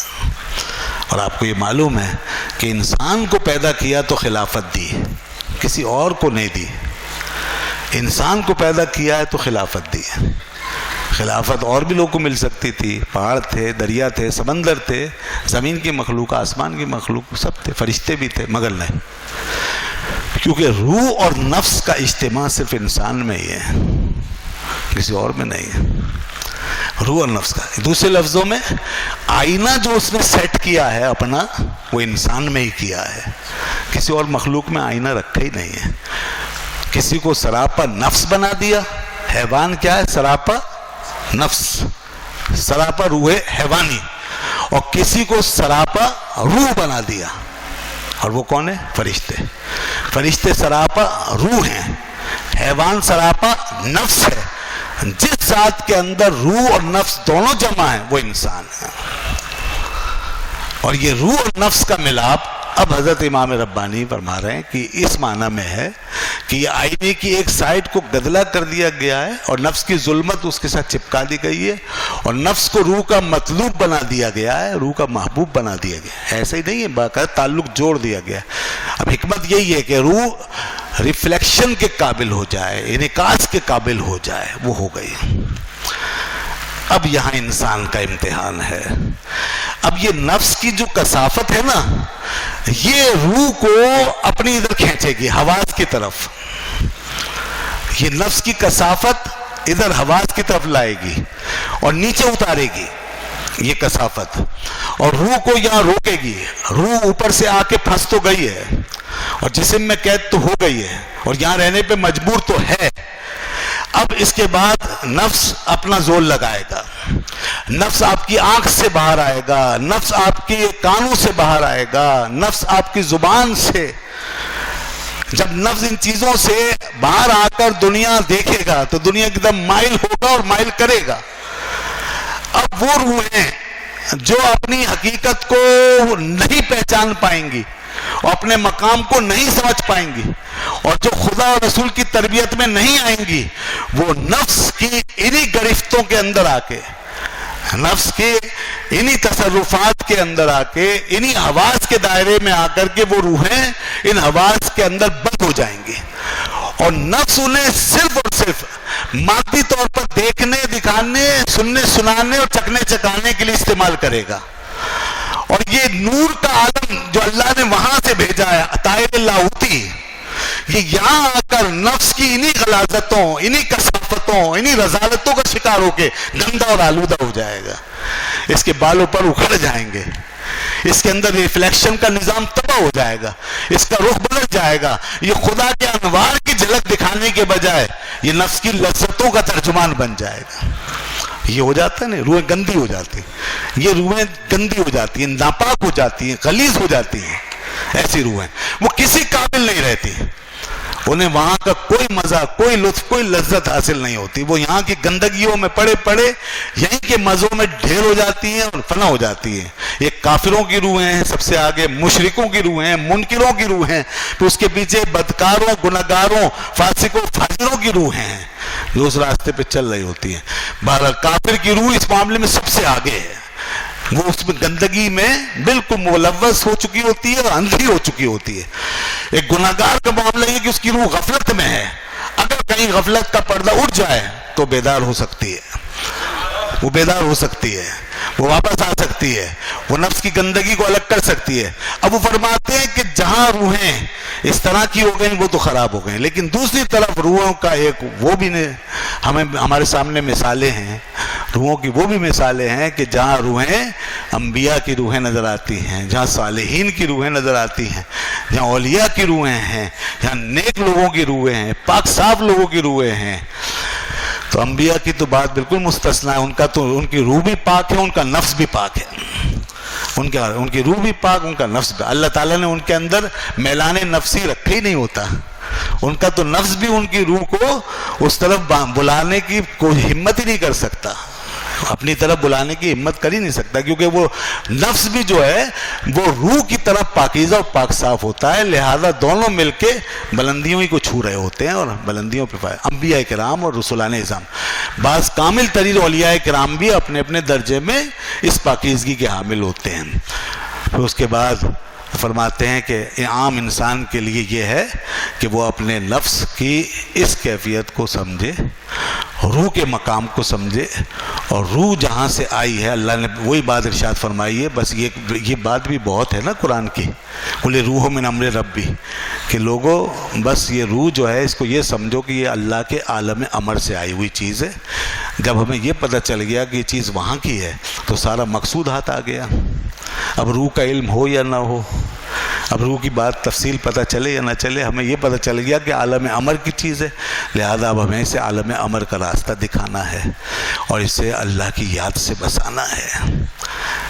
اور آپ کو یہ معلوم ہے کہ انسان کو پیدا کیا تو خلافت دی، کسی اور کو نہیں دی. انسان کو پیدا کیا ہے تو خلافت دی. خلافت اور بھی لوگوں کو مل سکتی تھی، پہاڑ تھے، دریا تھے، سمندر تھے، زمین کی مخلوق، آسمان کی مخلوق، سب تھے، فرشتے بھی تھے، مگر نہیں. کیونکہ روح اور نفس کا اجتماع صرف انسان میں ہی ہے، کسی اور میں نہیں ہے. روح اور نفس کا. دوسرے لفظوں میں آئینہ جو اس نے سیٹ کیا ہے اپنا، وہ انسان میں ہی کیا ہے، کسی اور مخلوق میں آئینہ رکھا ہی نہیں ہے. کسی کو سراپا نفس بنا دیا. حیوان کیا ہے؟ سراپا نفس، سراپا روح حیوانی. اور کسی کو سراپا روح بنا دیا، اور وہ کون ہے؟ فرشتے. فرشتے سراپا روح ہیں، حیوان سراپا نفس ہے. جس ذات کے اندر روح اور نفس دونوں جمع ہیں وہ انسان ہے. اور یہ روح اور نفس کا ملاپ اب حضرت امام ربانی فرما رہے ہیں کہ اس معنی میں ہے کہ یہ آئینے کی ایک سائڈ کو گدلا کر دیا گیا ہے اور نفس کی ظلمت اس کے ساتھ چپکا دی گئی ہے، اور نفس کو روح کا مطلوب بنا دیا گیا ہے، روح کا محبوب بنا دیا گیا ہے. ایسا ہی نہیں ہے، باقاعدہ تعلق جوڑ دیا گیا ہے. اب حکمت یہی ہے کہ روح ریفلیکشن کے قابل ہو جائے، انعکاس کے قابل ہو جائے، وہ ہو گئی. اب یہاں انسان کا امتحان ہے. اب یہ نفس کی جو کثافت ہے نا، یہ روح کو اپنی ادھر کھینچے گی، حواس کی طرف. یہ نفس کی کثافت ادھر حواس کی طرف لائے گی اور نیچے اتارے گی یہ کثافت، اور روح کو یہاں روکے گی. روح اوپر سے آ کے پھنس تو گئی ہے اور جسم میں قید تو ہو گئی ہے اور یہاں رہنے پہ مجبور تو ہے. اب اس کے بعد نفس اپنا زور لگائے گا، نفس آپ کی آنکھ سے باہر آئے گا، نفس آپ کے کانوں سے باہر آئے گا، نفس آپ کی زبان سے. جب نفس ان چیزوں سے باہر آ کر دنیا دیکھے گا تو دنیا ایک دم مائل ہوگا اور مائل کرے گا. اب وہ روحیں جو اپنی حقیقت کو نہیں پہچان پائیں گی اور اپنے مقام کو نہیں سمجھ پائیں گی اور جو خدا اور رسول کی تربیت میں نہیں آئیں گی، وہ نفس کی انہی گرفتوں کے اندر آ کے، نفس کے انہی تصرفات کے اندر آ کے، انہی حواس کے دائرے میں آ کر کے وہ روحیں ان حواس کے اندر بند ہو جائیں گی، اور نفس انہیں صرف اور صرف مادی طور پر دیکھنے، دکھانے، سننے، سنانے اور چکھنے چکانے کے لیے استعمال کرے گا. اور یہ نور کا عالم جو اللہ نے وہاں سے بھیجا ہے، طائر لاہوتی، یہ یہاں آ کر نفس کی انہی غلاظتوں، انہی کثافتوں، انہی رذالتوں کا شکار ہو کے گندا اور آلودہ ہو جائے گا. اس کے بالوں پر اکھڑ جائیں گے، اس کے اندر ریفلیکشن کا نظام تباہ ہو جائے گا، اس کا رخ بدل جائے گا. یہ خدا کے انوار کی جھلک دکھانے کے بجائے یہ نفس کی لذتوں کا ترجمان بن جائے گا. یہ ہو جاتا ہے نا، روحیں گندی ہو جاتی ہیں، یہ روحیں گندی ہو جاتی ہیں، ناپاک ہو جاتی ہیں، غلیظ ہو جاتی ہیں. ایسی روحیں وہ کسی قابل نہیں رہتی، انہیں وہاں کا کوئی مزہ، کوئی لطف، کوئی لذت حاصل نہیں ہوتی. وہ یہاں کی گندگیوں میں پڑے پڑے یہیں کے مزوں میں ڈھیر ہو جاتی ہیں اور فنا ہو جاتی ہیں. یہ کافروں کی روحیں ہیں، سب سے آگے مشرکوں کی روحیں ہیں، منکروں کی روحیں، تو اس کے پیچھے بدکاروں، گناہگاروں، فاسقوں، فاجروں کی روحیں ہیں جو اس راستے پہ چل رہی ہوتی ہیں. بہرحال کافر کی روح اس معاملے میں سب سے آگے ہے. وہ اس میں گندگی میں بالکل ملوث ہو چکی ہوتی ہے اور اندھی ہو چکی ہوتی ہے. ایک گناہگار کا معاملہ یہ کہ اس کی روح غفلت میں ہے، اگر کہیں غفلت کا پردہ اٹھ جائے تو بیدار ہو سکتی ہے، وہ بیدار ہو سکتی ہے، وہ واپس آ سکتی ہے، وہ نفس کی گندگی کو الگ کر سکتی ہے. اب وہ فرماتے ہیں کہ جہاں روحیں اس طرح کی ہو گئیں وہ تو خراب ہو گئیں، لیکن دوسری طرف روحوں کا ایک وہ بھی ہمارے سامنے مثالیں ہیں، روحوں کی وہ بھی مثالیں ہیں کہ جہاں روحیں انبیاء کی روحیں نظر آتی ہیں، جہاں صالحین کی روحیں نظر آتی ہیں، جہاں اولیاء کی روحیں ہیں، جہاں نیک لوگوں کی روحیں ہیں، پاک صاف لوگوں کی روحیں ہیں. تو انبیاء کی تو بات بالکل مستثنا ہے، ان کی روح بھی پاک ہے، ان کا نفس بھی پاک ہے. ان کی روح بھی پاک، ان کا نفس بھی. اللہ تعالیٰ نے ان کے اندر میلان نفسی رکھا ہی نہیں ہوتا. ان کا تو نفس بھی ان کی روح کو اس طرف بلانے کی کوئی ہمت ہی نہیں کر سکتا، اپنی طرف بلانے کی ہمت کر ہی نہیں سکتا، کیونکہ وہ نفس بھی جو ہے وہ روح کی طرف پاکیزہ اور پاک صاف ہوتا ہے. لہذا دونوں مل کے بلندیوں ہی کو چھو رہے ہوتے ہیں اور بلندیوں پہ انبیاء کرام اور رسولان اعظام. بعض کامل ترین اولیاء کرام بھی اپنے اپنے درجے میں اس پاکیزگی کے حامل ہوتے ہیں. پھر اس کے بعد فرماتے ہیں کہ عام انسان کے لیے یہ ہے کہ وہ اپنے نفس کی اس کیفیت کو سمجھے، روح کے مقام کو سمجھے، اور روح جہاں سے آئی ہے اللہ نے وہی بات ارشاد فرمائی ہے. بس یہ بات بھی بہت ہے نا قرآن کی، قل روح من امر ربی، کہ لوگوں بس یہ روح جو ہے اس کو یہ سمجھو کہ یہ اللہ کے عالم امر سے آئی ہوئی چیز ہے. جب ہمیں یہ پتہ چل گیا کہ یہ چیز وہاں کی ہے تو سارا مقصود ہاتھ آ گیا. اب روح کا علم ہو یا نہ ہو، اب روح کی بات تفصیل پتہ چلے یا نہ چلے، ہمیں یہ پتہ چل گیا کہ عالم امر کی چیز ہے. لہذا اب ہمیں اسے عالم امر کا راستہ دکھانا ہے اور اسے اللہ کی یاد سے بسانا ہے.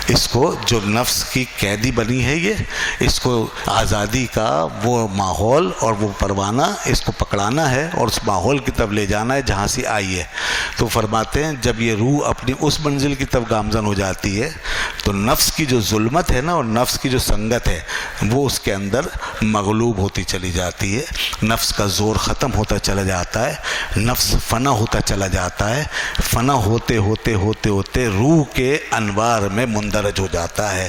اس کو جو نفس کی قیدی بنی ہے اس کو آزادی کا وہ ماحول اور وہ پروانہ اس کو پکڑانا ہے اور اس ماحول کی طرف لے جانا ہے جہاں سے آئی ہے. تو فرماتے ہیں جب یہ روح اپنی اس منزل کی طرف گامزن ہو جاتی ہے تو نفس کی جو ظلمت ہے نا اور نفس کی جو سنگت ہے وہ اس کے اندر مغلوب ہوتی چلی جاتی ہے. نفس کا زور ختم ہوتا چلا جاتا ہے، نفس فنا ہوتا چلا جاتا ہے. فنا ہوتے ہوتے ہوتے ہوتے روح کے انوار میں مندرج ہو جاتا ہے.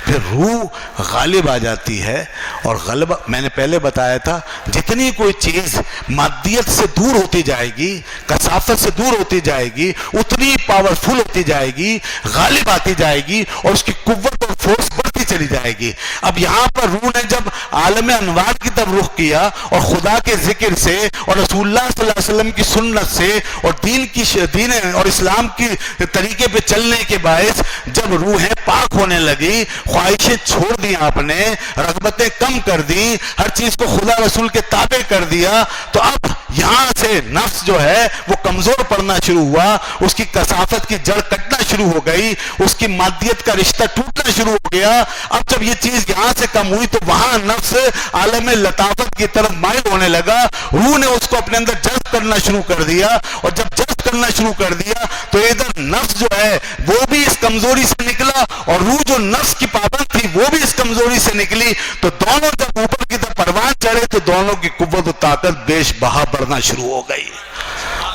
پھر روح غالب آ جاتی ہے، اور غلبہ میں نے پہلے بتایا تھا جتنی کوئی چیز مادیت سے دور ہوتی جائے گی، کثافت سے دور ہوتی جائے گی، اتنی پاورفل ہوتی جائے گی، غالب آتی جائے گی اور اس کی قوت اور فورس بڑھتی چلی جائے گی. اب یہاں پر روح نے جب عالم انوار کی طرف رخ کیا اور خدا کے ذکر سے اور رسول اللہ صلی اللہ علیہ وسلم کی سنت سے اور دین اور اسلام کی طریقے پہ چلنے کے باعث جب روحیں پاک ہونے لگی، خواہشیں چھوڑ دی، آپ نے رغبتیں کم کر دی، ہر چیز کو خدا رسول کے تابع کر دیا، تو اب یہاں سے نفس جو ہے وہ کمزور پڑنا شروع ہوا، اس کی کثافت کی جڑ کٹنا شروع ہو گئی، اس کی مادیت کا رشتہ ٹوٹنا شروع ہو گیا. اب جب یہ چیز یہاں سے کم ہوئی تو وہاں نفس عالم لطافت کی طرف مائل ہونے لگا. روح نے اس کو اپنے اندر جذب کرنا شروع کر دیا، اور جب جذب کرنا شروع کر دیا تو ادھر نفس جو ہے وہ بھی اس کمزوری سے نکلا اور روح جو نفس کی پابند تھی وہ بھی اس کمزوری سے نکلی. تو دونوں جب اوپر کی طرف پروان چڑھے تو دونوں کی قوت و طاقت بیش بہا بڑھنا شروع ہو گئی.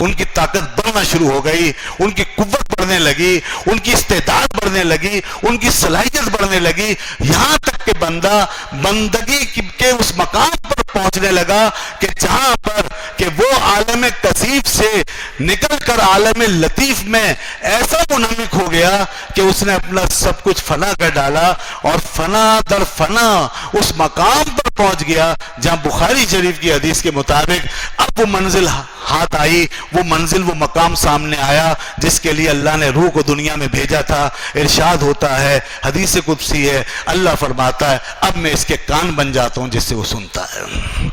ان کی طاقت بڑھنا شروع ہو گئی، ان کی قوت بڑھنے لگی، ان کی استعداد بڑھنے لگی، ان کی صلاحیت بڑھنے لگی، یہاں تک کہ بندہ بندگی کے اس مقام پر پہنچنے لگا کہ جہاں پر کہ وہ عالم کثیف سے نکل کر عالم لطیف میں ایسا منہمک ہو گیا کہ اس نے اپنا سب کچھ فنا کر ڈالا، اور فنا در فنا اس مقام پر پہنچ گیا جہاں بخاری شریف کی حدیث کے مطابق اب وہ منزل ہاتھ آئی، وہ منزل، وہ مقام سامنے آیا جس کے لیے اللہ نے روح کو دنیا میں بھیجا تھا۔ ارشاد ہوتا ہے، حدیث قدسی ہے، اللہ فرماتا ہے اب میں اس کے کان بن جاتا ہوں جس سے وہ سنتا ہے۔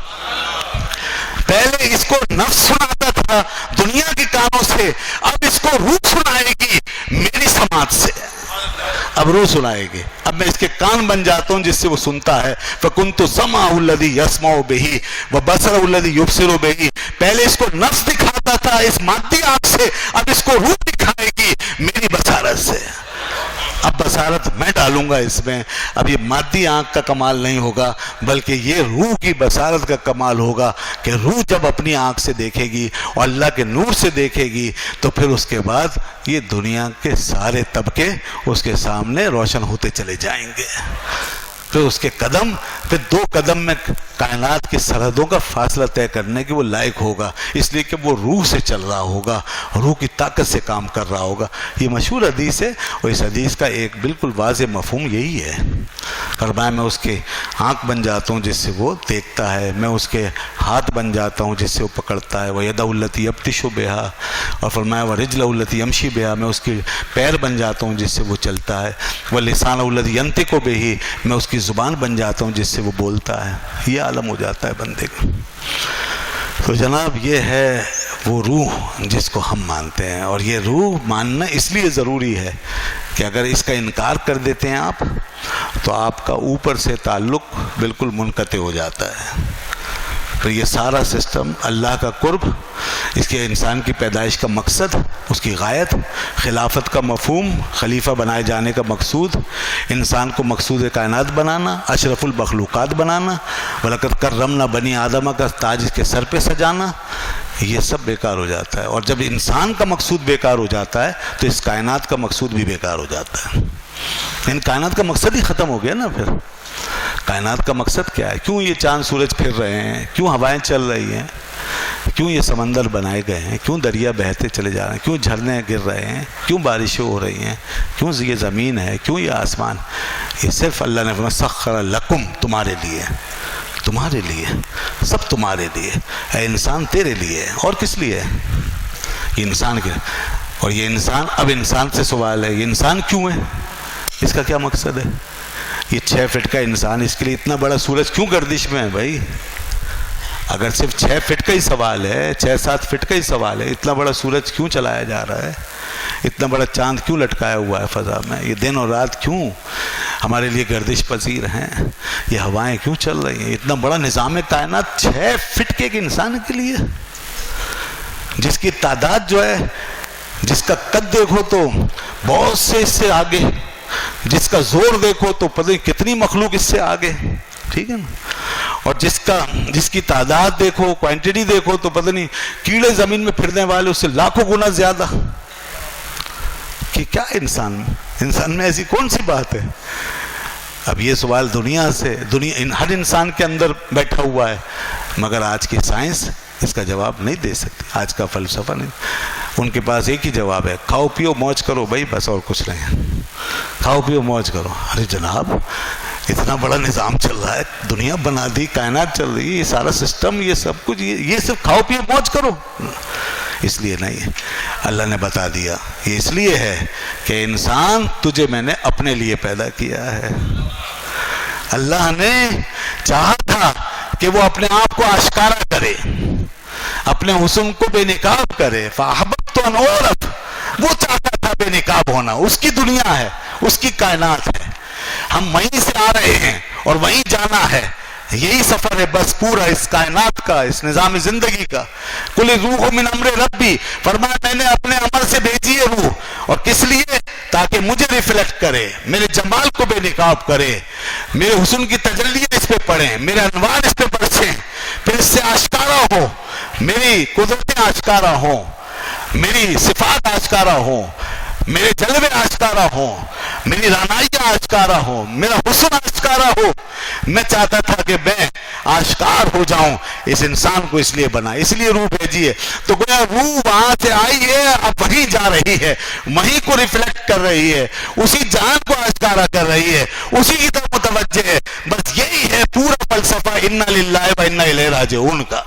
پہلے اس کو نفس سناتا تھا دنیا کے کانوں سے، اب اس کو روح سنائے گی میری سماعت سے، اب روح سنائے گی، اب میں اس کے کان بن جاتا ہوں جس سے وہ سنتا ہے۔ فَكُنْتُ سَمْعَهُ الَّذِي يَسْمَعُ بِهِ وَبَصَرَهُ الَّذِي يُبْصِرُ بِهِ، پہلے اس کو نفس دکھاتا تھا اس مادی آنکھ سے، اب اس کو روح دکھائے گی میری بصارت سے۔ اب بصارت میں ڈالوں گا اس میں، اب یہ مادی آنکھ کا کمال نہیں ہوگا بلکہ یہ روح کی بصارت کا کمال ہوگا کہ روح جب اپنی آنکھ سے دیکھے گی اور اللہ کے نور سے دیکھے گی تو پھر اس کے بعد یہ دنیا کے سارے طبقے اس کے سامنے روشن ہوتے چلے جائیں گے، پھر اس کے قدم، پھر 2 قدم میں کائنات کی سرحدوں کا فاصلہ طے کرنے کے وہ لائق ہوگا، اس لیے کہ وہ روح سے چل رہا ہوگا، روح کی طاقت سے کام کر رہا ہوگا۔ یہ مشہور حدیث ہے، اور اس حدیث کا ایک بالکل واضح مفہوم یہی ہے، فرمایا میں اس کے آنکھ بن جاتا ہوں جس سے وہ دیکھتا ہے، میں اس کے ہاتھ بن جاتا ہوں جس سے وہ پکڑتا ہے، وَيَدَهُ الَّتِي يَبْطِشُ بِهَا، اور فرمایا وَرِجْلَهُ الَّتِي يَمْشِي بِهَا، میں اس کے پیر بن جاتا ہوں جس سے وہ چلتا ہے، وَلِسَانَهُ الَّذِي يَنطِقُ بِهِ، میں اس کی زبان بن جاتا ہوں جس سے وہ بولتا ہے۔ یہ عالم ہو جاتا ہے بندے کا۔ تو جناب یہ ہے وہ روح جس کو ہم مانتے ہیں، اور یہ روح ماننا اس لیے ضروری ہے کہ اگر اس کا انکار کر دیتے ہیں آپ تو آپ کا اوپر سے تعلق بالکل منقطع ہو جاتا ہے۔ تو یہ سارا سسٹم، اللہ کا قرب، اس کے انسان کی پیدائش کا مقصد، اس کی غایت، خلافت کا مفہوم، خلیفہ بنائے جانے کا مقصود، انسان کو مقصود کائنات بنانا، اشرف المخلوقات بنانا، وَلَقَدْ كَرَّمْنَا بَنِي آدَمَ کا تاج اس کے سر پہ سجانا، یہ سب بیکار ہو جاتا ہے۔ اور جب انسان کا مقصود بیکار ہو جاتا ہے تو اس کائنات کا مقصود بھی بیکار ہو جاتا ہے۔ ان کائنات کا مقصد ہی ختم ہو گیا نا۔ پھر کائنات کا مقصد کیا ہے؟ کیوں یہ چاند سورج پھر رہے ہیں؟ کیوں ہوائیں چل رہی ہیں؟ کیوں یہ سمندر بنائے گئے ہیں؟ کیوں دریا بہتے چلے جا رہے ہیں؟ کیوں جھرنے گر رہے ہیں؟ کیوں بارشیں ہو رہی ہیں؟ کیوں یہ زمین ہے؟ کیوں یہ آسمان؟ یہ صرف اللہ نے فرمایا سخر لکم، تمہارے لیے، تمہارے لیے، سب تمہارے لیے۔ اے انسان تیرے لیے، اور کس لیے؟ یہ انسان کے، اور یہ انسان، اب انسان سے سوال ہے یہ انسان کیوں ہے؟ اس کا کیا مقصد ہے؟ یہ 6 فٹ کا انسان، اس کے لیے اتنا بڑا سورج کیوں گردش میں ہے بھائی؟ اگر صرف 6 فٹ کا ہی سوال ہے، 6-7 فٹ کا ہی سوال ہے، اتنا بڑا سورج کیوں چلایا جا رہا ہے؟ اتنا بڑا چاند کیوں لٹکایا ہوا ہے فضا میں؟ یہ دن اور رات کیوں ہمارے لیے گردش پذیر ہیں؟ یہ ہوائیں کیوں چل رہی ہیں؟ اتنا بڑا نظام کائنات 6 فٹ کے ایک انسان کے لیے، جس کی تعداد جو ہے، جس کا قد دیکھو تو بہت سے اس سے آگے، جس کا زور دیکھو تو پتہ نہیں کتنی مخلوق اس سے آگے، ٹھیک ہے نا؟ اور جس کی تعداد دیکھو، کوانٹٹی دیکھو تو پتہ نہیں کیڑے زمین میں پھرنے والے اس سے لاکھوں گنا زیادہ۔ کہ کیا انسان میں ایسی کون سی بات ہے؟ اب یہ سوال دنیا ہر انسان کے اندر بیٹھا ہوا ہے، مگر آج کی سائنس اس کا جواب نہیں دے سکتی، آج کا فلسفہ نہیں۔ ان کے پاس ایک ہی جواب ہے، کھاؤ پیو موج کرو بھائی، بس اور کچھ نہیں، کھاؤ پیو موج کرو۔ ارے جناب اتنا بڑا نظام چل رہا ہے، دنیا بنا دی، کائنات چل رہی ہے، یہ سارا سسٹم، یہ سب کچھ، یہ صرف کھاؤ پیو موج کرو؟ اس لیے نہیں ہے، اللہ نے بتا دیا یہ اس لیے ہے کہ انسان تجھے میں نے اپنے لیے پیدا کیا ہے۔ اللہ نے چاہا تھا کہ وہ اپنے آپ کو آشکارا کرے، اپنے حسن کو بے نقاب کرے، فَأَحْبَبْتُ أَنْ أُعْرَفَ، وہ چاہتا تھا بے نقاب ہونا، اس کی دنیا ہے، اس کی کائنات ہے، ہم وہیں سے آ رہے ہیں اور وہیں جانا ہے، یہی سفر ہے بس پورا اس کائنات کا، اس نظام زندگی کا۔ قُلِ الرُّوحُ مِنْ أَمْرِ رَبِّي، فرمایا میں نے اپنے عمل سے بھیجی ہے روح، اور کس لیے؟ تاکہ مجھے ریفلیکٹ کرے، میرے جمال کو بے نقاب کرے، میرے حسن کی تجلیاں اس پہ پڑھیں، میرے انوار اس پہ برسیں، پھر اس سے آشکارا ہو، میری قدرتیں آشکارا ہوں، میری صفات آشکارا ہوں، میرے جلوے آشکارا ہوں، میری رانائیاں آشکارا ہوں، میرا حسن آشکارا ہو، میں چاہتا تھا کہ میں آشکار ہو جاؤں، اس انسان کو اس لیے بنا، اس لیے روح بھیجی ہے۔ تو گویا روح وہاں سے آئی ہے، اب وہیں جا رہی ہے، وہیں کو ریفلیکٹ کر رہی ہے، اسی جان کو آشکارا کر رہی ہے، اسی کی طرف متوجہ ہے۔ بس یہی ہے پورا فلسفہ انا للہ و انا الیہ راجعون کا،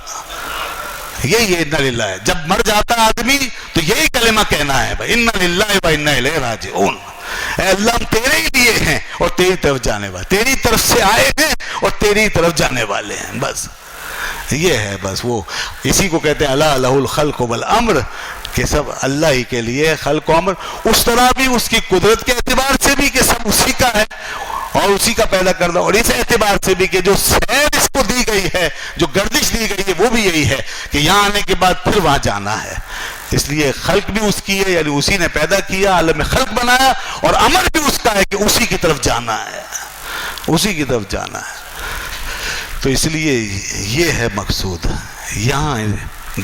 یہی ہے انا للہ۔ جب مر جاتا آدمی تو یہی کلمہ کہنا ہے بھائی انا للہ و انا الیہ راجعون۔ اے اللہ ہم تیرے ہی لیے ہیں اور تیری طرف جانے والے، تیری طرف سے آئے ہیں اور تیری طرف جانے والے ہیں، بس یہ ہے۔ بس وہ اسی کو کہتے ہیں الا لہ الخلق والامر، کہ سب اللہ ہی کے لیے خلق و امر۔ اس طرح بھی اس کی قدرت کے اعتبار سے بھی کہ سب اسی کا ہے اور اسی کا پیدا کردہ، اور اس اعتبار سے بھی کہ جو سیر اس کو دی گئی ہے، جو گردش دی گئی ہے، وہ بھی یہی ہے کہ یہاں آنے کے بعد پھر وہاں جانا ہے۔ اس لیے خلق بھی اس کی ہے، یعنی اسی نے پیدا کیا، عالم خلق بنایا، اور امر بھی اس کا ہے کہ اسی کی طرف جانا ہے، اسی کی طرف جانا ہے۔ تو اس لیے یہ ہے مقصود۔ یہاں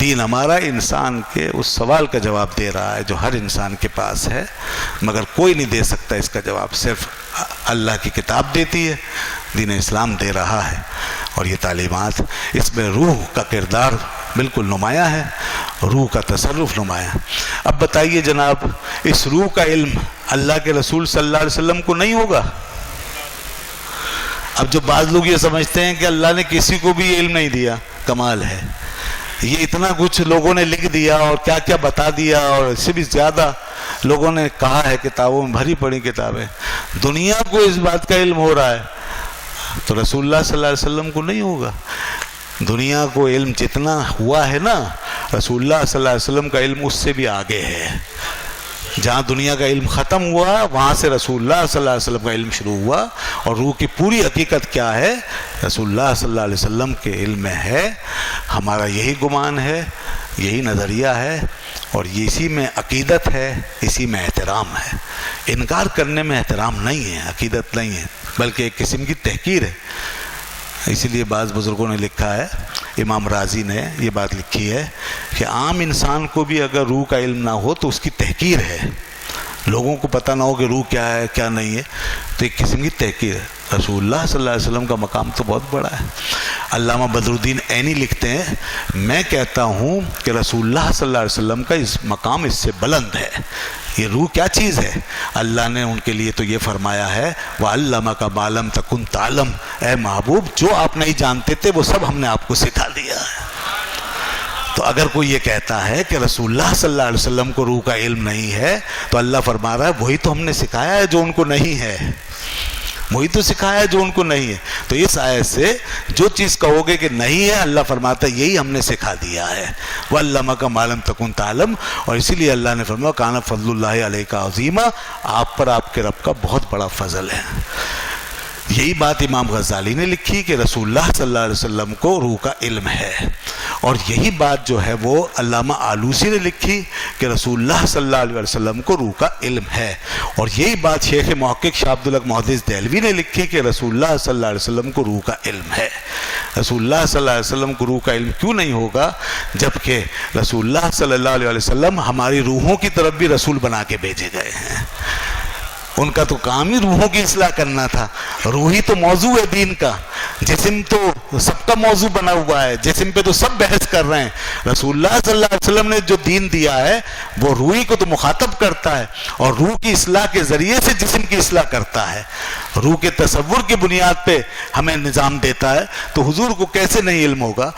دین ہمارا انسان کے اس سوال کا جواب دے رہا ہے جو ہر انسان کے پاس ہے، مگر کوئی نہیں دے سکتا اس کا جواب، صرف اللہ کی کتاب دیتی ہے، دین اسلام دے رہا ہے۔ اور یہ تعلیمات، اس میں روح کا کردار بالکل نمایاں ہے، روح کا تصرف نمایاں۔ اب بتائیے جناب، اس روح کا علم اللہ کے رسول صلی اللہ علیہ وسلم کو نہیں ہوگا؟ اب جو بعض لوگ یہ سمجھتے ہیں کہ اللہ نے کسی کو بھی علم نہیں دیا، کمال ہے، یہ اتنا کچھ لوگوں نے لکھ دیا اور کیا کیا بتا دیا، اور اس سے بھی زیادہ لوگوں نے کہا ہے، کتابوں میں بھری پڑی کتابیں۔ دنیا کو اس بات کا علم ہو رہا ہے تو رسول اللہ صلی اللہ علیہ وسلم کو نہیں ہوگا؟ دنیا کو علم جتنا ہوا ہے نا، رسول اللہ صلی اللہ علیہ وسلم کا علم اس سے بھی آگے ہے۔ جہاں دنیا کا علم ختم ہوا، وہاں سے رسول اللہ صلی اللہ علیہ وسلم کا علم شروع ہوا، اور روح کی پوری حقیقت کیا ہے رسول اللہ صلی اللہ علیہ وسلم کے علم میں ہے۔ ہمارا یہی گمان ہے، یہی نظریہ ہے، اور اسی میں عقیدت ہے، اسی میں احترام ہے۔ انکار کرنے میں احترام نہیں ہے، عقیدت نہیں ہے، بلکہ ایک قسم کی تحقیر ہے۔ اسی لیے بعض بزرگوں نے لکھا ہے، امام رازی نے یہ بات لکھی ہے کہ عام انسان کو بھی اگر روح کا علم نہ ہو تو اس کی تحقیر ہے، لوگوں کو پتہ نہ ہو کہ روح کیا ہے کیا نہیں ہے، تو ایک قسم کی تحقیر ہے۔ رسول اللہ صلی اللہ علیہ وسلم کا مقام تو بہت بڑا ہے۔ علامہ بدر الدین عینی لکھتے ہیں، میں کہتا ہوں کہ رسول اللہ صلی اللہ علیہ وسلم کا اس مقام اس سے بلند ہے۔ یہ روح کیا چیز ہے؟ اللہ نے ان کے لیے تو یہ فرمایا ہے وَعَلَّمَكَ مَا لَمْ تَكُنْ تَعْلَمْ، اے محبوب جو آپ نہیں جانتے تھے وہ سب ہم نے آپ کو سکھا دیا ہے۔ تو اگر کوئی یہ کہتا ہے کہ رسول اللہ صلی اللہ علیہ وسلم کو روح کا علم نہیں ہے، تو اللہ فرما رہا ہے وہی تو ہم نے سکھایا ہے جو ان کو نہیں ہے، وہی تو سکھایا ہے جو ان کو نہیں ہے۔ تو اس آیت سے جو چیز کہو گے کہ نہیں ہے، اللہ فرماتا ہے یہی ہم نے سکھا دیا ہے۔ وَعَلَّمَكَ مَا لَمْ تَكُنْ تَعْلَمْ، اور اسی لیے اللہ نے فرمایا کَانَ فَضْلُ اللَّهِ عَلَيْكَ عَظِيمًا، آپ پر آپ کے رب کا بہت بڑا فضل ہے۔ یہی بات امام غزالی نے لکھی کہ رسول اللہ صلی اللہ علیہ وسلم کو روح کا علم ہے، اور یہی بات جو ہے وہ علامہ آلوسی نے لکھی کہ رسول اللہ صلی اللہ علیہ وسلم کو روح کا علم ہے، اور یہی بات شیخ محقق شاہ عبدالحق محدث دہلوی نے لکھی کہ رسول اللہ صلی اللہ علیہ وسلم کو روح کا علم ہے۔ رسول اللہ صلی اللہ علیہ وسلم کو روح کا علم کیوں نہیں ہوگا جبکہ رسول اللہ صلی اللہ علیہ وسلم ہماری روحوں کی طرف بھی رسول بنا کے بھیجے گئے ہیں۔ ان کا تو کام ہی روحوں کی اصلاح کرنا تھا، روحی تو موضوع ہے دین کا، جسم تو سب کا موضوع بنا ہوا ہے، جسم پہ تو سب بحث کر رہے ہیں۔ رسول اللہ صلی اللہ علیہ وسلم نے جو دین دیا ہے وہ روحی کو تو مخاطب کرتا ہے، اور روح کی اصلاح کے ذریعے سے جسم کی اصلاح کرتا ہے، روح کے تصور کی بنیاد پہ ہمیں نظام دیتا ہے۔ تو حضور کو کیسے نہیں علم ہوگا؟